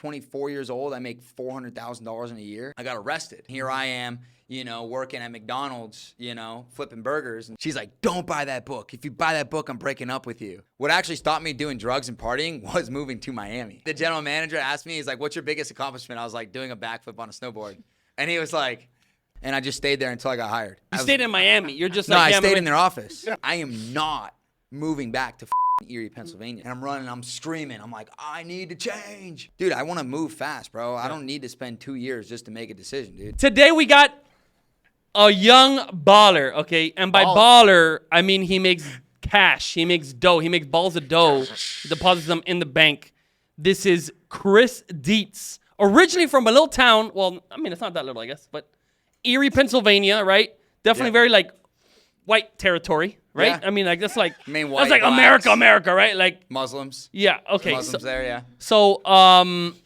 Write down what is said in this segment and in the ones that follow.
24 years old. I make $400,000 in a year. I got arrested. Here I am, working at McDonald's, flipping burgers. And she's like, don't buy that book. If you buy that book, I'm breaking up with you. What actually stopped me doing drugs and partying was moving to Miami. The general manager asked me, he's like, what's your biggest accomplishment? I was like, doing a backflip on a snowboard. And he was like, and I just stayed there until I got hired. You stayed in Miami. You're just no, like, I stayed in their office. I am not moving back to Erie, Pennsylvania. And I'm running, I'm screaming. I'm like, I need to change. Dude, I want to move fast, bro. I don't need to spend 2 years just to make a decision, dude. Today we got a young baller, okay? And by baller, I mean he makes cash. He makes dough. He makes balls of dough. He deposits them in the bank. This is Chris Dietz. Originally from a little town. Well, I mean, it's not that little, I guess. But Erie, Pennsylvania, right? Definitely very, like, white territory, right? Yeah. I mean, like, that's like, I mean, that's like America, right? Like Muslims. Yeah, okay. Muslims there, yeah. So,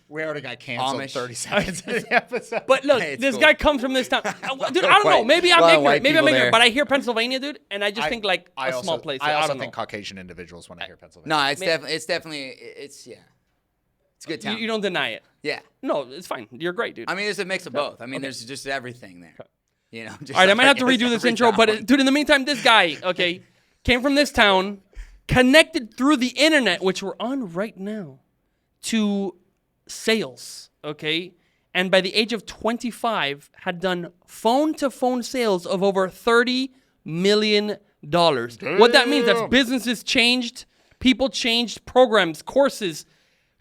we already got canceled Amish. 30 seconds into the episode. but look, Hey, it's this cool. guy comes from this town. Dude, I don't know. Maybe I'm ignorant. there. But I hear Pennsylvania, dude, and I just think like a small place. I also don't think know. Caucasian individuals when I hear Pennsylvania. No, it's definitely, it's a good town. You don't deny it. Yeah. No, it's fine. You're great, dude. I mean, there's a mix of both. I mean, there's just everything there. Just All right, I might have to like redo this every intro, town. but dude, in the meantime, this guy, okay, came from this town, connected through the internet, which we're on right now, to sales, okay? And by the age of 25, had done phone-to-phone sales of over $30 million. What that means, that's businesses changed, people changed, programs, courses,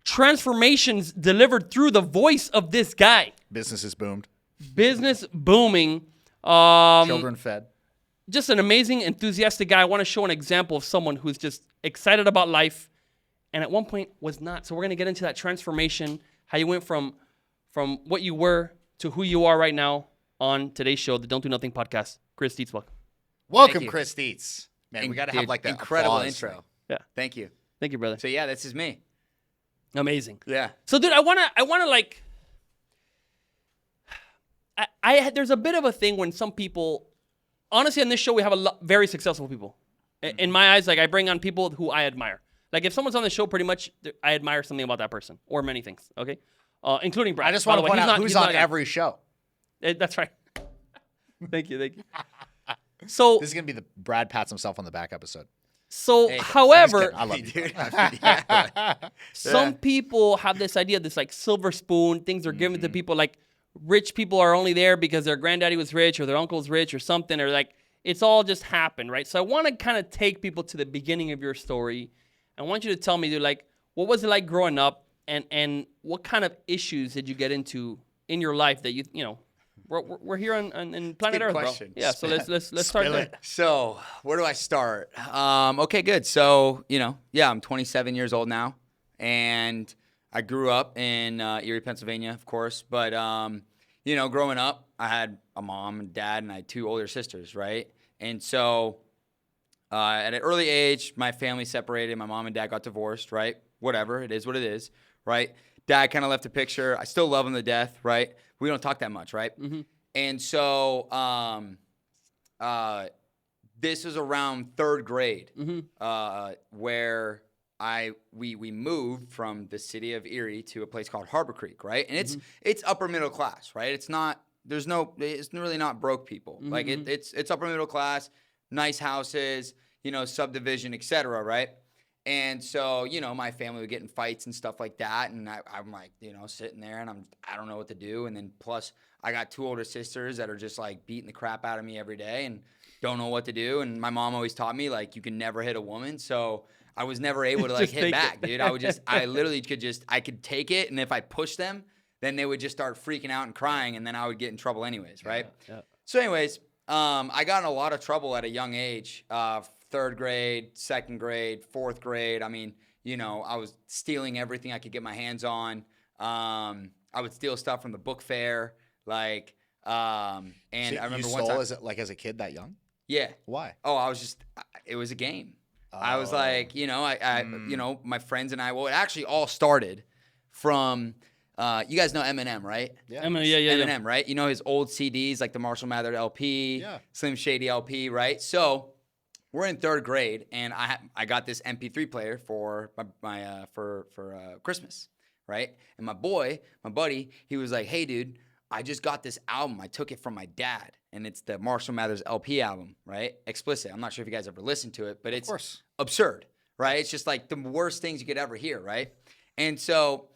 transformations delivered through the voice of this guy. Businesses boomed. Business booming. Children fed. Just an amazing, enthusiastic guy. I want to show an example of someone who's just excited about life and at one point was not. So we're going to get into that transformation, how you went from what you were to who you are right now on today's show, the Don't Do Nothing podcast. Chris Dietz, welcome. Welcome, you. Chris Dietz. Man, we got to Dude, have like that incredible applause intro. thing. Yeah. Thank you. Thank you, brother. So yeah, this is me. Amazing. Yeah. So, dude, I wanna like, there's a bit of a thing when some people, honestly, on this show we have a lot very successful people. In my eyes, like I bring on people who I admire. Like if someone's on the show, pretty much I admire something about that person or many things. Okay, including Brad. I just want to point out who's on every show. That's right. Thank you. So This is gonna be the Brad pats himself on the back episode. So, Hey, however, I love you. Dude, some people have this idea, this like silver spoon, things are given to people. Like rich people are only there because their granddaddy was rich or their uncle was rich or something, or like it's all just happened, right? So I want to kind of take people to the beginning of your story. I want you to tell me, dude, like what was it like growing up, and what kind of issues did you get into in your life that you know. We're here on planet Earth, question. bro. Yeah, so let's start there. So where do I start? Okay, good. So I'm 27 years old now, and I grew up in Erie, Pennsylvania, of course. But growing up, I had a mom and dad, and I had 2 older sisters, right? And so at an early age, my family separated. My mom and dad got divorced, right? Whatever, it is what it is, right? Dad kind of left a picture. I still love him to death, right? We don't talk that much, right? Mm-hmm. And so this was around 3rd grade, where we moved from the city of Erie to a place called Harbor Creek, right? And it's upper middle class, right? It's really not broke people. Like it's upper middle class, nice houses, subdivision, etc., right? And so, my family would get in fights and stuff like that. And I'm like, sitting there and I don't know what to do. And then plus I got 2 older sisters that are just like beating the crap out of me every day and don't know what to do. And my mom always taught me like, you can never hit a woman. So I was never able to like hit back, dude. I literally could take it. And if I pushed them, then they would just start freaking out and crying. And then I would get in trouble anyways. Right. Yeah. So anyways, I got in a lot of trouble at a young age, 3rd grade, 2nd grade, 4th grade. I mean, I was stealing everything I could get my hands on. I would steal stuff from the book fair, like, and So I remember you one stole time. as a kid that young? Yeah. Why? Oh, it was a game. I was like, my friends and I, well, it actually all started from, you guys know Eminem, right? Yeah. Eminem, right? You know his old CDs, like the Marshall Mathers LP, Slim Shady LP, right? So we're in 3rd grade, and I got this MP3 player for my for Christmas, right? And my buddy, he was like, hey, dude, I just got this album. I took it from my dad, and it's the Marshall Mathers LP album, right? Explicit. I'm not sure if you guys ever listened to it, but it's absurd, right? It's just like the worst things you could ever hear, right? And so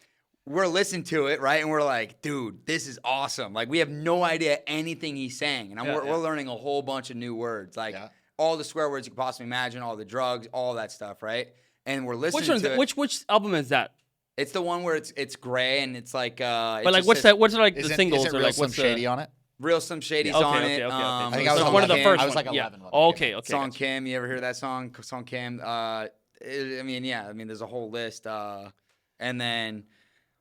we're listening to it, right? And we're like, dude, this is awesome. Like, we have no idea anything he's saying, and we're learning a whole bunch of new words, like all the swear words you could possibly imagine, all the drugs, all that stuff, right? And we're listening to it. Which album is that? It's the one where it's gray and it's like. But like, what's that? What's like the singles? Is it or Real like Slim what's Shady on it? Real Slim Shady's on it. I think I was one of the first. I was like 11. Okay. Song Kim, you ever hear that song? Song Kim. There's a whole list. And then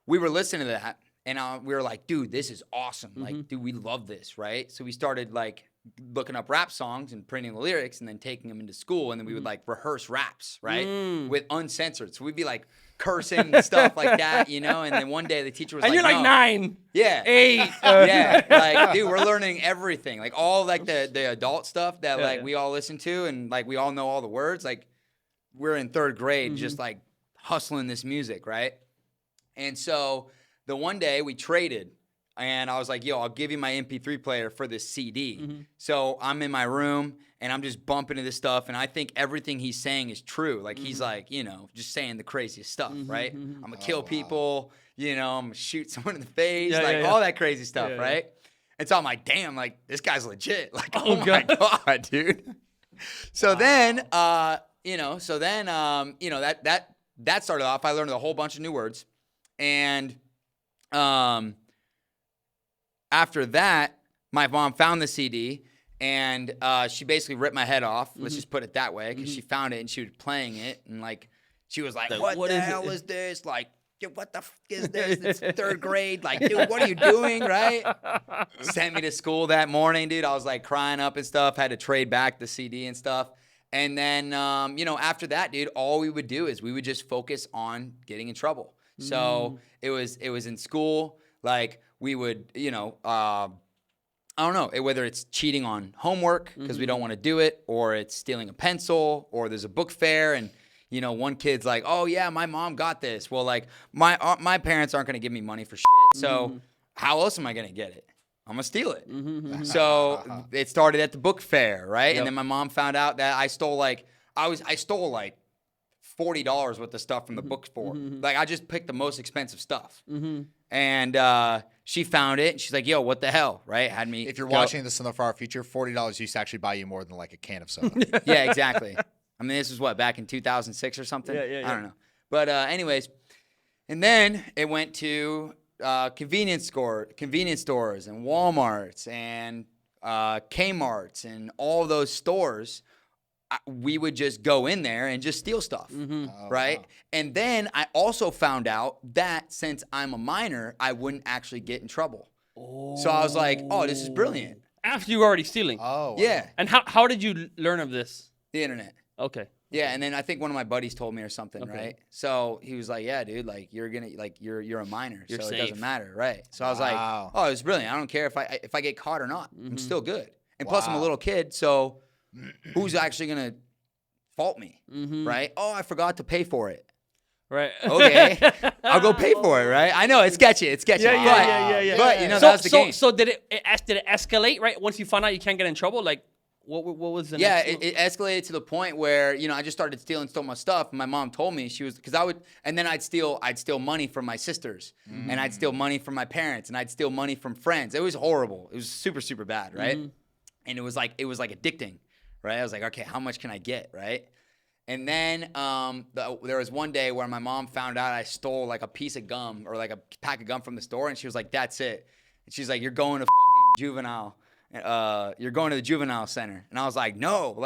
we were listening to that, and we were like, dude, this is awesome. Like, dude, we love this, right? So we started like looking up rap songs and printing the lyrics and then taking them into school, and then we would like rehearse raps, right? With uncensored. So we'd be like cursing and stuff like that, you know? And then one day the teacher was and like, you're like 9. Yeah. 8. Yeah. Like, dude, we're learning everything. Like all like the adult stuff that we all listen to and like we all know all the words. Like we're in 3rd grade just like hustling this music, right? And so the one day we traded. And I was like, yo, I'll give you my MP3 player for this CD. So I'm in my room, and I'm just bumping into this stuff, and I think everything he's saying is true. Like, he's like, you know, just saying the craziest stuff, right? I'm going to kill people, you know, I'm going to shoot someone in the face, all that crazy stuff, right? And so I'm like, damn, like, this guy's legit. Like, oh my God, dude. So then, that started off. I learned a whole bunch of new words. And after that, my mom found the CD, and she basically ripped my head off. Let's just put it that way, because she found it, and she was playing it, and like she was like, what the hell is this? Like, dude, what the f is this? It's 3rd grade. Like, dude, what are you doing, right? Sent me to school that morning, dude. I was like crying up and stuff. Had to trade back the CD and stuff. And then, after that, dude, all we would do is we would just focus on getting in trouble. So it was in school, like. We would, I don't know, whether it's cheating on homework because we don't want to do it, or it's stealing a pencil, or there's a book fair and, one kid's like, oh, yeah, my mom got this. Well, like, my parents aren't going to give me money for shit. So how else am I going to get it? I'm going to steal it. So it started at the book fair, right? Yep. And then my mom found out that I stole $40 worth of stuff from the book store. Like, I just picked the most expensive stuff. And she found it, and she's like, yo, what the hell, right? Had me. If you're watching this in the far future, $40 used to actually buy you more than like a can of soda. Yeah, exactly. I mean, this was back in 2006 or something? Yeah. I don't know. But anyways, and then it went to convenience stores and Walmarts and Kmarts and all those stores. We would just go in there and just steal stuff, right? Wow. And then I also found out that since I'm a minor, I wouldn't actually get in trouble. So I was like, oh, this is brilliant. After you were already stealing? Oh, wow. Yeah. And how did you learn of this? The internet. Okay. Yeah, and then I think one of my buddies told me or something, right? So he was like, yeah, dude, like you're a minor, so safe. It doesn't matter, right? So I was like, oh, it's brilliant. I don't care if I get caught or not. I'm still good. And plus I'm a little kid, so who's actually going to fault me, right? Oh, I forgot to pay for it. Right. Okay. I'll go pay for it, right? I know, it's sketchy. It's sketchy. Yeah. But, that's the game. So did it escalate, right? Once you found out you can't get in trouble, like, what was the next move? It escalated to the point where, I just started stole my stuff. And my mom told me and then I'd steal money from my sisters, and I'd steal money from my parents, and I'd steal money from friends. It was horrible. It was super, super bad, right? And it was like addicting, right? I was like, okay, how much can I get, right? And then there was one day where my mom found out I stole like a piece of gum or like a pack of gum from the store, and she was like, that's it. And she's like, you're going to juvenile. You're going to the juvenile center. And I was like, no.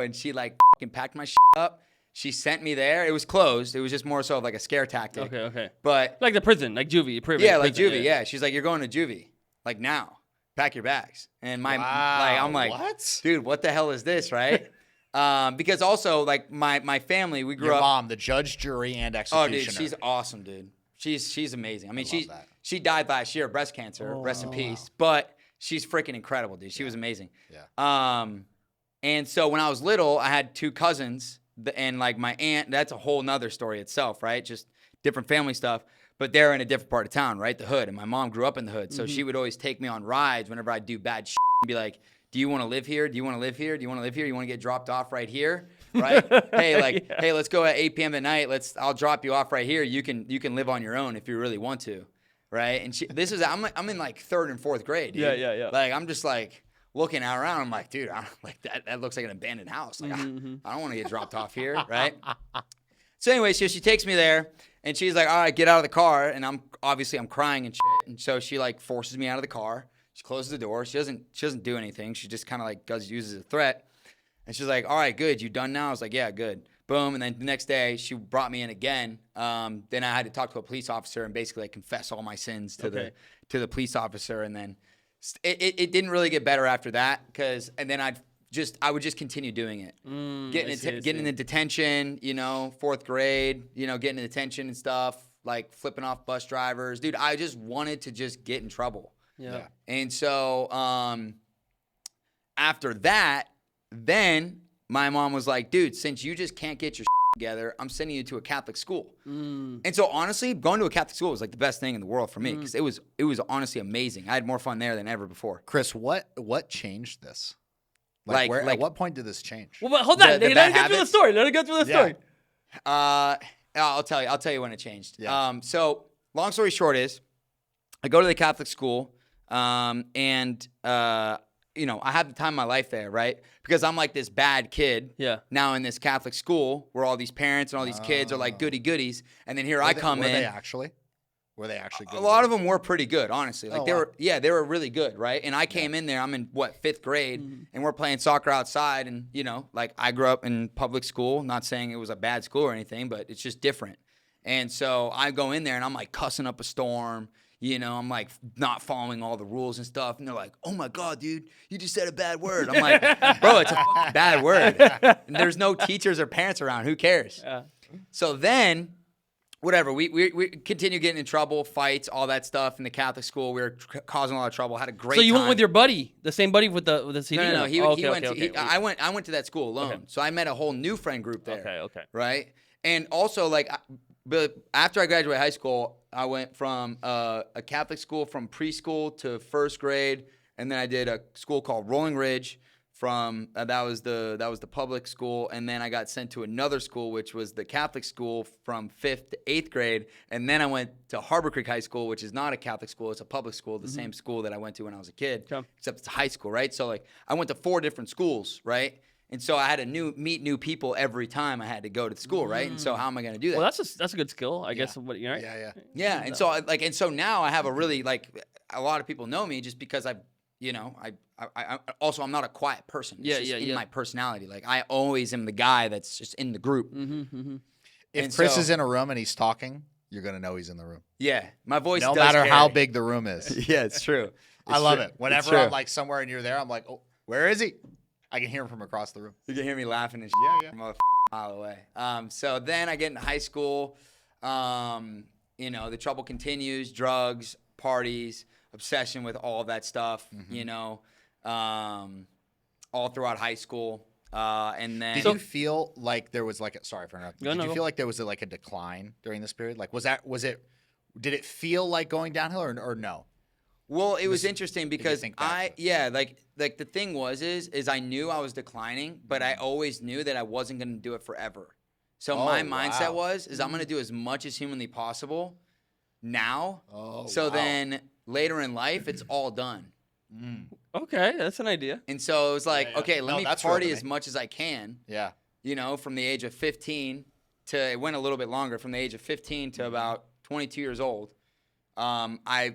And she like packed my shit up. She sent me there. It was closed. It was just more so of like a scare tactic. Okay. But like the prison, like juvie. Yeah, like juvie. Yeah. She's like, you're going to juvie. Like now, pack your bags. And I'm like, what? Dude, what the hell is this, right? Because also like my family, we grew Your up. mom, the judge, jury, and executioner. Oh, dude, she's awesome, dude. She's amazing. I mean, she died last year of breast cancer. Rest in peace. But she's freaking incredible, dude. She was amazing. Yeah. And so when I was little, I had 2 cousins, and like my aunt. That's a whole nother story itself, right? Just different family stuff. but they're in a different part of town, right? The hood. And my mom grew up in the hood. So she would always take me on rides whenever I do bad shit and be like, do you want to live here? Do you want to live here? Do you want to live here? You want to get dropped off right here? Right? Hey, let's go at 8 p.m. at night. I'll drop you off right here. You can live on your own if you really want to. Right? And I'm in like 3rd and 4th grade. Dude. Yeah. Like, I'm just like looking around. I'm like, dude, that looks like an abandoned house. Like, I don't want to get dropped off here. Right? So anyway, so she takes me there and she's like, all right, get out of the car. And I'm crying and shit. And so she like forces me out of the car. She closes the door. She doesn't do anything. She just kind of like uses a threat. And she's like, all right, good. You done now? I was like, yeah, good. Boom. And then the next day she brought me in again. Then I had to talk to a police officer and basically like confess all my sins to the police officer. And then it didn't really get better after that and then I would just continue doing it. Getting into detention, 4th grade, getting into detention and stuff, like flipping off bus drivers. Dude, I just wanted to just get in trouble. Yeah. And so after that, then my mom was like, dude, since you just can't get your together, I'm sending you to a Catholic school. And so honestly, going to a Catholic school was like the best thing in the world for me because it was honestly amazing. I had more fun there than ever before. Chris, what changed this? At what point did this change? Well, but hold on. Let it go through the story. Let it go through the story. I'll tell you when it changed. Yeah. So long story short is, I go to the Catholic school, and I have the time of my life there, right? Because I'm like this bad kid. Yeah. Now in this Catholic school where all these parents and all these kids are like goody goodies, and then here I come in. Were they actually good? A lot of them were pretty good, honestly. Like wow. they were really good, right? And I came in there, I'm in 5th grade, and we're playing soccer outside, and like I grew up in public school, not saying it was a bad school or anything, but it's just different. And so I go in there and I'm like cussing up a storm, I'm like not following all the rules and stuff, and they're like, "Oh my God, dude, you just said a bad word." I'm like, "Bro, it's a bad word." And there's no teachers or parents around. Who cares? Yeah. So then whatever, we continue getting in trouble, fights, all that stuff in the Catholic school. We were causing a lot of trouble. Had a great time. So you went with your buddy, the same buddy with the CD? No. He went. Okay. I went to that school alone. Okay. So I met a whole new friend group there. Okay. Right, and also like, but after I graduated high school, I went from a Catholic school from preschool to 1st grade, and then I did a school called Rolling Ridge. From that was the public school, and then I got sent to another school, which was the Catholic school from 5th to 8th grade, and then I went to Harbor Creek High School, which is not a Catholic school; it's a public school, the same school that I went to when I was a kid, except it's a high school, right? So like I went to 4 different schools, right? And so I had to meet new people every time I had to go to the school, right? And so how am I going to do that? Well, that's a good skill, I guess. What right? Yeah. And so now I have a really a lot of people know me just because I'm not a quiet person. It's just in my personality. Like I always am the guy that's just in the group. If Chris is in a room and he's talking, you're gonna know he's in the room. Yeah, my voice. No does matter carry. how big the room is. Yeah, it's true. I love it. Whenever I'm like somewhere and you're there, I'm like, oh, where is he? I can hear him from across the room. You can hear me laughing and shit from a mile away. So then I get into high school. The trouble continues: drugs, parties, obsession with all that stuff. All throughout high school. And then did you feel like there was sorry for interrupting. Did you feel like there was a decline during this period? Like did it feel like going downhill or no? Well, it was interesting because the thing is I knew I was declining, but I always knew that I wasn't going to do it forever. So my mindset is I'm going to do as much as humanly possible now. Then later in life, it's all done. Okay, that's an idea. And so it was like, okay, let me party as much as I can. Yeah. From the age of 15 to, it went a little bit longer, from the age of 15 to about 22 years old. I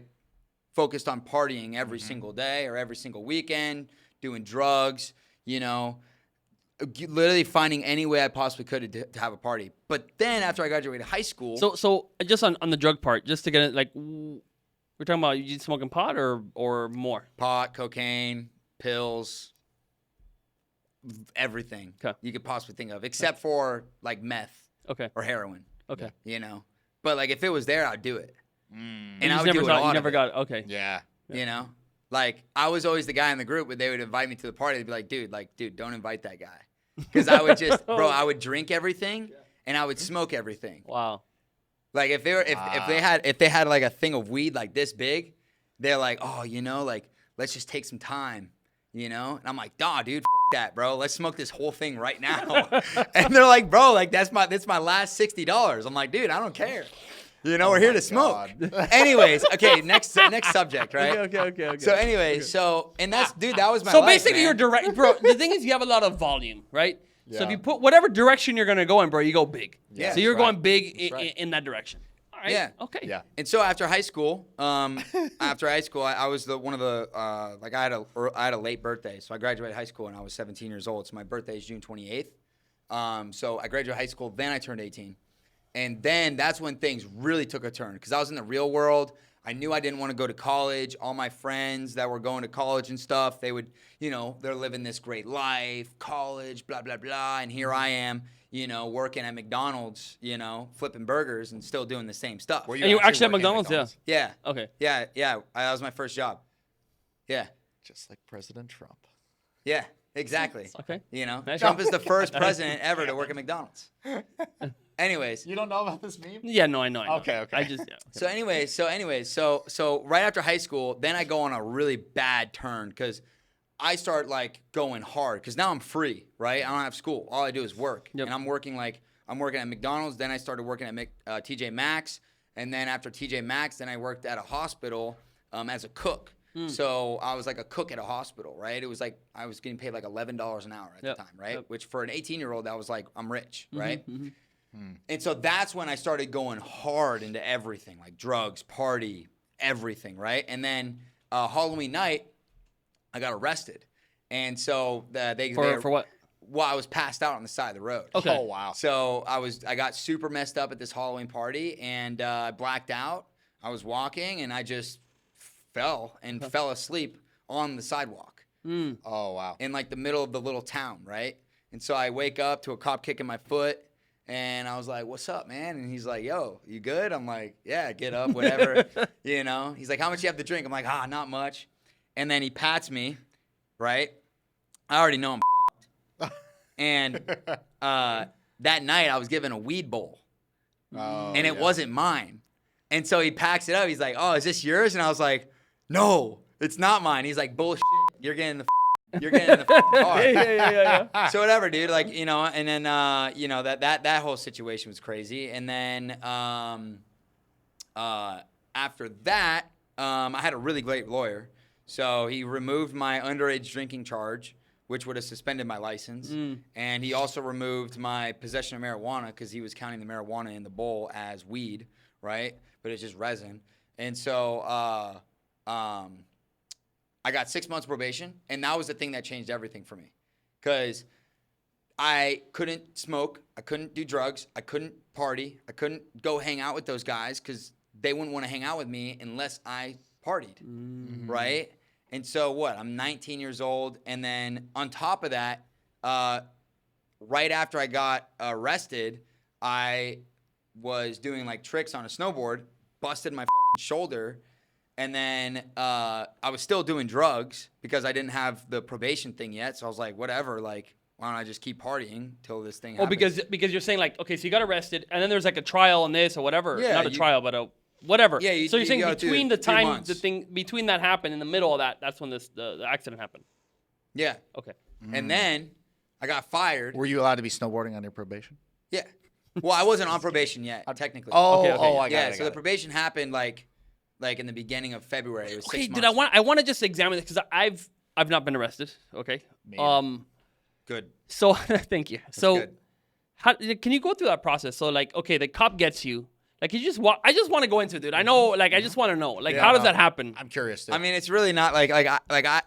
focused on partying every single day or every single weekend, doing drugs, literally finding any way I possibly could to have a party. But then after I graduated high school. So just on the drug part, just to get it, we're talking about you smoking pot or more? Pot, cocaine, pills, everything you could possibly think of, except for meth or heroin. Okay. But if it was there, I'd do it. And I would do it a lot. You never got it. Okay. Yeah. I was always the guy in the group, but they would invite me to the party. They'd be like, dude, don't invite that guy. Because I would just, I would drink everything and I would smoke everything. Wow. Like if they had like a thing of weed like this big, they're like, oh, like let's just take some time, And I'm like, nah, dude, that, bro. Let's smoke this whole thing right now. And they're like, bro, like that's my last $60. I'm like, dude, I don't care. We're here to smoke. Anyways, okay, next subject, right? Okay. So anyways, that was my So life, basically, man. you're direct, bro. The thing is, you have a lot of volume, right? Yeah. So if you put whatever direction you're gonna go in, bro, you go big. Yeah, So you're that's going right. big That's right. in that direction. All right. Yeah. Okay. Yeah. And so after high school, I was one of the I had a late birthday, so I graduated high school when I was 17 years old. So my birthday is June 28th. So I graduated high school, then I turned 18, and then that's when things really took a turn because I was in the real world. I knew I didn't want to go to college. All my friends that were going to college and stuff, they would, they're living this great life, college, blah blah blah, and here I am. Working at McDonald's, flipping burgers and still doing the same stuff. And you actually at working McDonald's, yeah. Yeah. Okay. Yeah. That was my first job. Yeah. Just like President Trump. Yeah, exactly. Okay. Nice. Trump is the first president ever to work at McDonald's. Anyways. You don't know about this meme? Yeah, no, I know. Okay. I just So right after high school, then I go on a really bad turn because I start like going hard because now I'm free, right? I don't have school. All I do is work. Yep. And I'm working at McDonald's. Then I started working at TJ Maxx. And then after TJ Maxx, then I worked at a hospital as a cook. So I was like a cook at a hospital, right? It was like I was getting paid like $11 an hour at the time, right? Yep. Which for an 18-year-old, that was like, I'm rich, right? And so that's when I started going hard into everything, like drugs, party, everything, right? And then Halloween night, I got arrested. And so for what? Well, I was passed out on the side of the road. Okay. Oh, wow. So I got super messed up at this Halloween party and I blacked out. I was walking and I just fell asleep on the sidewalk. Oh, wow. In like the middle of the little town, right? And so I wake up to a cop kicking my foot. And I was like, what's up, man? And he's like, yo, you good? I'm like, yeah, get up, whatever. He's like, how much you have to drink? I'm like, not much. And then he pats me, right? I already know I'm And that night I was given a weed bowl. Oh, And it wasn't mine. And so he packs it up. He's like, oh, is this yours? And I was like, no, it's not mine. He's like, bullshit. You're getting the car. Yeah. So whatever, dude. Like, and then that whole situation was crazy. And then after that, I had a really great lawyer. So he removed my underage drinking charge, which would have suspended my license. And he also removed my possession of marijuana because he was counting the marijuana in the bowl as weed, right? But it's just resin. And so I got 6 months probation, and that was the thing that changed everything for me. Because I couldn't smoke, I couldn't do drugs, I couldn't party, I couldn't go hang out with those guys because they wouldn't want to hang out with me unless I partied, right? And so I'm 19 years old, and then on top of that, right after I got arrested, I was doing like tricks on a snowboard, busted my shoulder, and then I was still doing drugs because I didn't have the probation thing yet. So I was like, whatever, like, why don't I just keep partying till this thing happens? Because you're saying like, okay, so you got arrested, and then there's like a trial on this or whatever. Yeah, Not a trial, but a whatever. Yeah, so you're saying go between through the time 3 months. between that happened, in the middle of that, that's when the accident happened. Yeah. Okay. And then I got fired. Were you allowed to be snowboarding on your probation? Yeah. Well, I wasn't on probation yet, technically. Oh, Okay. I got yeah. it. So the probation happened like in the beginning of February. It was 6 months. Dude, I want to just examine this because I've not been arrested. Okay. Good. So thank you. So good. how can you go through that process? So like, okay, the cop gets you. Like you just I just want to go into it, dude. I know, like I just want to know, like, Yeah, how does no. that happen? I'm curious too. I mean, it's really not I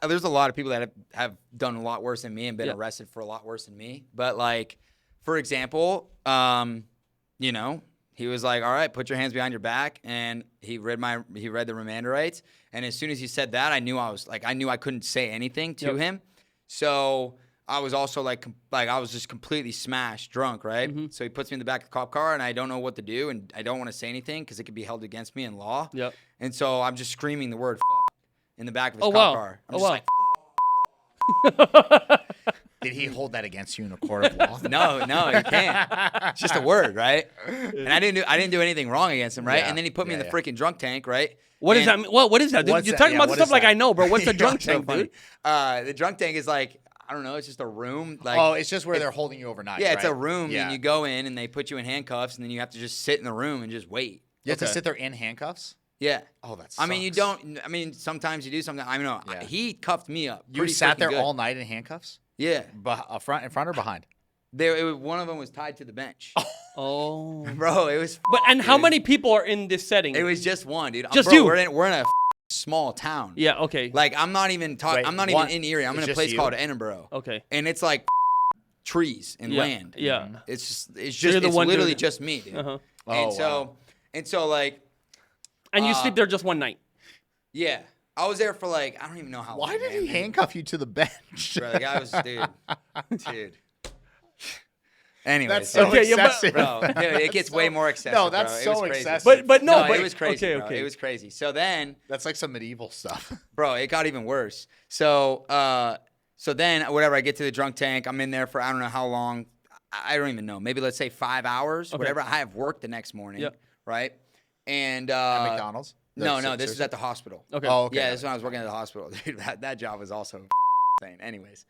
there's a lot of people that have done a lot worse than me and been Yeah. arrested for a lot worse than me. But like, for example, he was like, all right, put your hands behind your back. And he read the remand rights. And as soon as he said that, I knew I couldn't say anything to Yep. him. So I was also like I was just completely smashed drunk, right? Mm-hmm. So he puts me in the back of the cop car and I don't know what to do. And I don't want to say anything because it could be held against me in law. Yep. And so I'm just screaming the word in the back of his Oh, cop wow. car. I'm Oh, just wow. like, Did he hold that against you in a court of law? No, you can't. It's just a word, right? And I didn't do anything wrong against him, right? Yeah. And then he put me in the freaking drunk tank, right? What is that? What is that? Dude? What's You're that? talking Yeah, about what stuff is like that? I know, bro. What's the drunk So tank, funny. dude? The drunk tank is like, I don't know, it's just a room. Like, Oh, it's just where they're holding you overnight. yeah, right? it's a room, Yeah. and you go in, and they put you in handcuffs, and then you have to just sit in the room and just wait. You have to Okay. sit there in handcuffs? Yeah. Oh, that's. I mean, you don't. I mean, sometimes you do something. I know. Yeah. He cuffed me up. You pretty sat freaking there good. all night in handcuffs? Yeah. In front or behind? One of them was tied to the bench. Oh. Bro, it was. And how dude. many people are in this setting? It was just one, dude. Just bro, you. We're in a small town. Yeah. Okay. Like I'm not even talking. Wait, I'm not one- even in Erie. I'm it's in a just place you? called Edinburgh. Okay. And it's like trees and Yeah. land. Yeah. It's you're just the it's one literally dude. just me, dude. Uh-huh. And Oh, so like And you sleep there just one night. yeah, I was there for like I don't even know how. Why long, did man. he handcuff you to the bench? Bro, the guy was dude. Anyways, That's so Okay, yeah, but- excessive. bro, dude, it gets way more excessive. No, that's bro. It so was crazy. excessive. But no, it was crazy. Okay, bro. okay. It was crazy. So then, That's like some medieval stuff. bro, it got even worse. So then, whatever, I get to the drunk tank. I'm in there for I don't know how long. I don't even know. Maybe let's say 5 hours. Okay. Whatever. I have work the next morning. Yep. Right. And At McDonald's? No, this is at the hospital. Okay. Oh, okay. Yeah, this is when I was working at the hospital. Dude, that job was also insane. Anyways.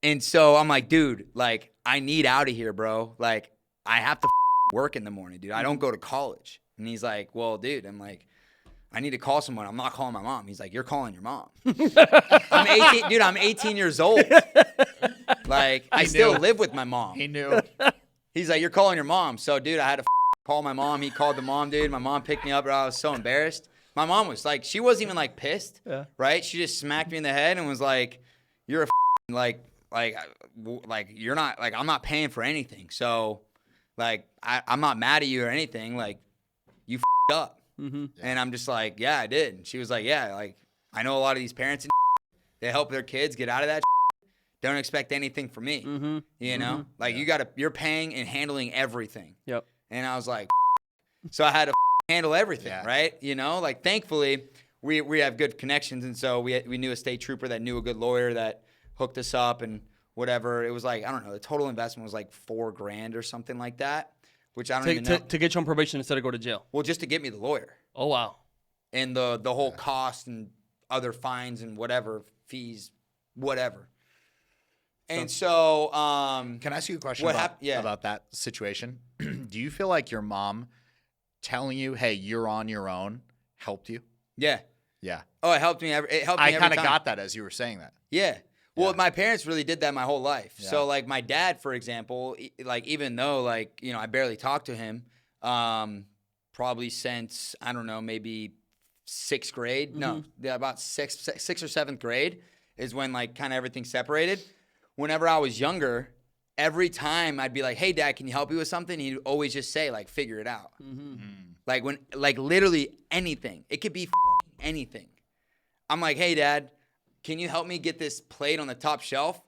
And so I'm like, dude, like, I need out of here, bro. Like, I have to work in the morning, dude. I don't go to college. And he's like, well, dude, I'm like, I need to call someone. I'm not calling my mom. He's like, you're calling your mom. I'm 18, dude, I'm 18 years old. Like, I still live with my mom. He knew. He's like, you're calling your mom. So, dude, I had to call my mom. He called the mom, dude. My mom picked me up, bro. I was so embarrassed. My mom was like, she wasn't even like pissed, right? She just smacked me in the head and was like, you're a like you're not, like, I'm not paying for anything. So, like, I'm not mad at you or anything. Like, you up. Mm-hmm. And I'm just like, yeah, I did. And she was like, yeah, like, I know a lot of these parents, and they help their kids get out of that. Don't expect anything from me. Mm-hmm. You know, like you're paying and handling everything. Yep. And I was like, so I had to handle everything, right? You know, like thankfully we have good connections, and so we knew a state trooper that knew a good lawyer that hooked us up and whatever. It was like, I don't know, the total investment was like $4,000 or something like that, which I don't even know. To get you on probation instead of go to jail. Well, just to get me the lawyer Oh wow. and the whole cost and other fines and whatever fees, whatever. And so, Can I ask you a question What about, hap- yeah. about that situation? Do you feel like your mom telling you, hey, you're on your own, helped you? yeah. Yeah. Oh, it helped me. It helped me I every kind of time. got that as you were saying that. Yeah. Well, my parents really did that my whole life. Yeah. So, like, my dad, for example, like, even though, like, you know, I barely talked to him, probably since, I don't know, maybe 6th grade. No, about sixth or 7th grade is when, like, kind of everything separated. Whenever I was younger, every time I'd be like, hey, Dad, can you help me with something? He'd always just say, like, figure it out. Like, literally anything. It could be anything. I'm like, hey, Dad, can you help me get this plate on the top shelf?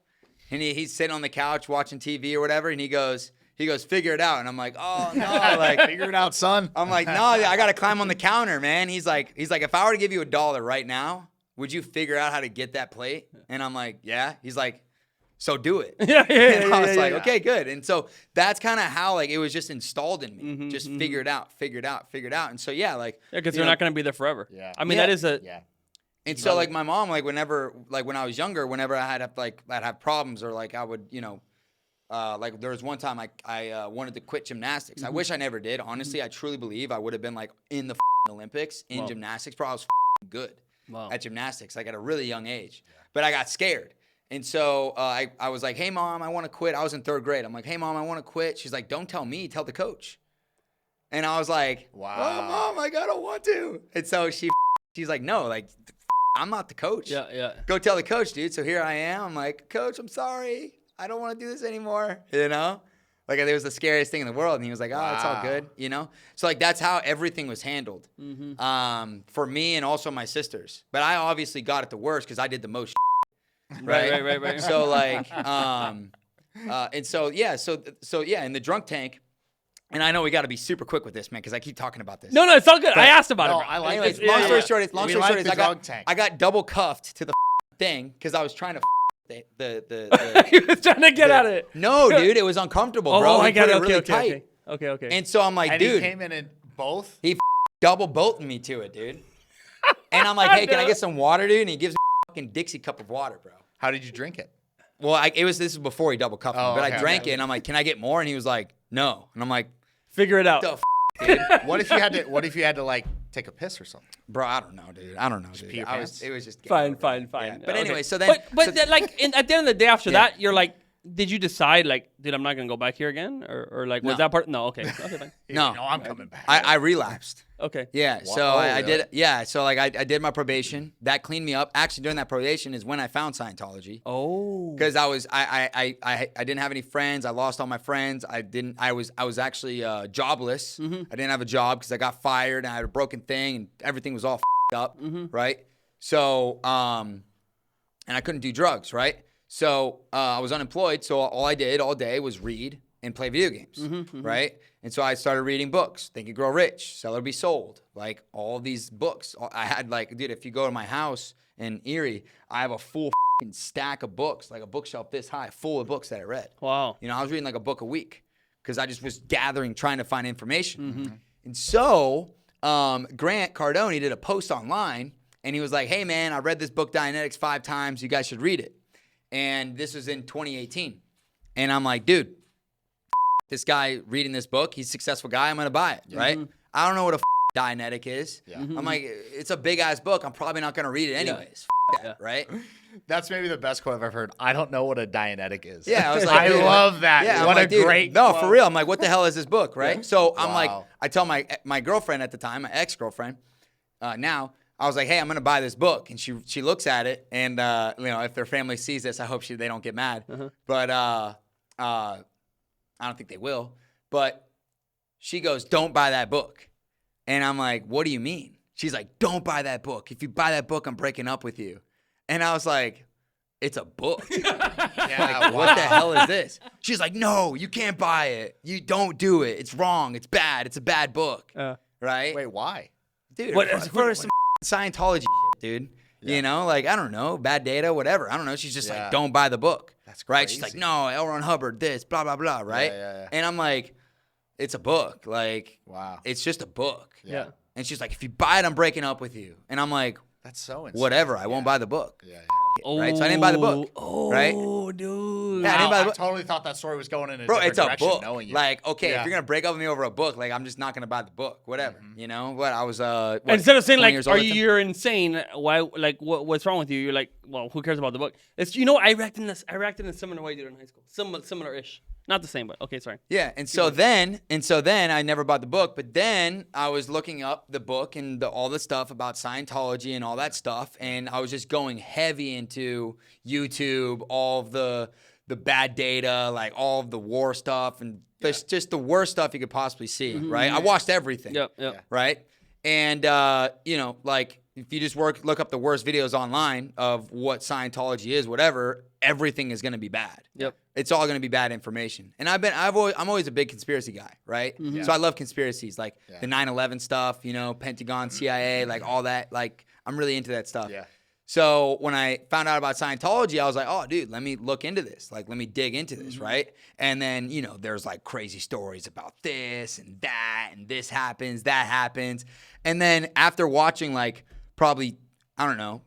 And he's sitting on the couch watching TV or whatever, and he goes, figure it out. And I'm like, oh, no. Like, Figure it out, son. I'm like, no, I got to climb on the counter, man. He's like, if I were to give you $1 right now, would you figure out how to get that plate? And I'm like, yeah. He's like, so do it. And I was like, okay, good. And so that's kind of how, like, it was just installed in me. Just figure it out. And so, yeah, like. Yeah, because you they're know, not going to be there forever. Yeah. I mean, Yeah. that is a. Yeah. And so, like, my mom, like, whenever, like, when I was younger, whenever I'd have problems or, like, I would, you know, like, there was one time I wanted to quit gymnastics. I wish I never did. Honestly, I truly believe I would have been, like, in the Olympics in gymnastics. Bro, I was good at gymnastics, like, at a really young age. But I got scared. And so I was like, hey, Mom, I want to quit. I was in 3rd grade. I'm like, hey, Mom, I want to quit. She's like, don't tell me. Tell the coach. And I was like, Wow. Oh, Mom, I don't want to. And so she's like, no, like, I'm not the coach. Yeah. Go tell the coach, dude. So here I am. I'm like, Coach, I'm sorry. I don't want to do this anymore. You know? Like, it was the scariest thing in the world. And he was like, oh, it's all good. You know? So, like, that's how everything was handled for me and also my sisters. But I obviously got it the worst because I did the most Right. So, like, and so, yeah. So, yeah, in the drunk tank. And I know we got to be super quick with this, man, because I keep talking about this. No, it's all good. I asked about it. No, Bro. I like Anyways, it. long story Yeah. short is, We like the drunk tank. I got double cuffed to the thing because I was trying to He was trying to get at it. No, dude, it was uncomfortable, bro. I got it. Really Okay, tight. okay. And so I'm like, And dude, he came in both? he double bolted me to it, dude. And I'm like, hey, can I get some water, dude? And he gives me a fucking Dixie cup of water, bro. How did you drink it? Well, this was before he double cupped me, but I drank it, and I'm like, can I get more? And he was like, no. And I'm like, figure it out. the dude? What if you had to like take a piss or something? Bro, I don't know, dude. Dude. pee your pants? It was just Fine. Yeah. But anyway, Okay. so then, but like at the end of the day, after that, you're like, did you decide like, dude, I'm not gonna go back here again, or like was No. that part? No, okay, fine. no, I'm coming back. I relapsed. Okay. Yeah, so Wow. I Really? did. Yeah, so like I did my probation. That cleaned me up. Actually, during that probation is when I found Scientology. Oh. Because I didn't have any friends. I lost all my friends. I was actually jobless. I didn't have a job because I got fired and I had a broken thing and everything was all f***ed up, right? So and I couldn't do drugs, right? So I was unemployed. So all I did all day was read and play video games, right? And so I started reading books, Think and Grow Rich, Sell or Be Sold, like all these books. I had like, dude, if you go to my house in Erie, I have a full stack of books, like a bookshelf this high, full of books that I read. Wow. You know, I was reading like a book a week because I just was gathering, trying to find information. And so Grant Cardone did a post online, and he was like, hey, man, I read this book, Dianetics, 5 times. You guys should read it. And this was in 2018. And I'm like, dude, this guy reading this book, he's a successful guy. I'm going to buy it, right? I don't know what a Dianetic is. I'm like, it's a big-ass book. I'm probably not going to read it anyways. That, right? That's maybe the best quote I've ever heard. I don't know what a Dianetic is. Yeah, I was like, I dude, love that. Yeah, what I'm a like, dude, great no, quote. for real. I'm like, what the hell is this book, right? So I'm like, Wow. I tell my girlfriend at the time, my ex-girlfriend, now, I was like, hey, I'm gonna buy this book, and she looks at it, and you know, if their family sees this, I hope they don't get mad, but I don't think they will. But she goes, don't buy that book, and I'm like, what do you mean? She's like, don't buy that book. If you buy that book, I'm breaking up with you. And I was like, it's a book. Yeah, What the hell is this? She's like, no, you can't buy it. You don't do it. It's wrong. It's bad. It's a bad book. Right? Wait, why? Dude, What- for some Scientology shit, dude. You know, like, I don't know, bad data, whatever. I don't know. She's just Yeah. like, don't buy the book. That's right. She's like, crazy. no, L. Ron Hubbard, this, blah, blah, blah, right? Yeah. And I'm like, it's a book. Like, Wow. it's just a book. Yeah. And she's like, if you buy it, I'm breaking up with you. And I'm like, That's so insane. whatever. I won't buy the book. Yeah. Right? So I didn't buy the book. Right? Oh, dude. Yeah, I didn't buy the I book. totally thought that story was going in a Bro, different it's a direction, book. knowing you. Like, okay, Yeah. if you're gonna break up with me over a book, like, I'm just not gonna buy the book. Whatever, you know. What I was, what, Instead of saying 20 like, years old "Are at the time? you're insane? Why? Like, what's wrong with you?" You're like, "Well, who cares about the book?" It's I reacted in a similar way, dude, in high school. Similar-ish. Not the same, but okay, sorry. Yeah, and so then I never bought the book, but then I was looking up the book and all the stuff about Scientology and all that stuff, and I was just going heavy into YouTube, all of the bad data, like all of the war stuff, and just the worst stuff you could possibly see, right? I watched everything. Yep. Right? And you know, like if you just look up the worst videos online of what Scientology is, whatever, everything is going to be bad. Yep. It's all going to be bad information. And I'm always a big conspiracy guy, right? So I love conspiracies, like the 9/11 stuff, you know, Pentagon, CIA, like all that. Like I'm really into that stuff. Yeah. So when I found out about Scientology, I was like, oh, dude, let me look into this. Like, let me dig into this, right? And then, you know, there's like crazy stories about this and that, and this happens, that happens. And then after watching like probably, I don't know,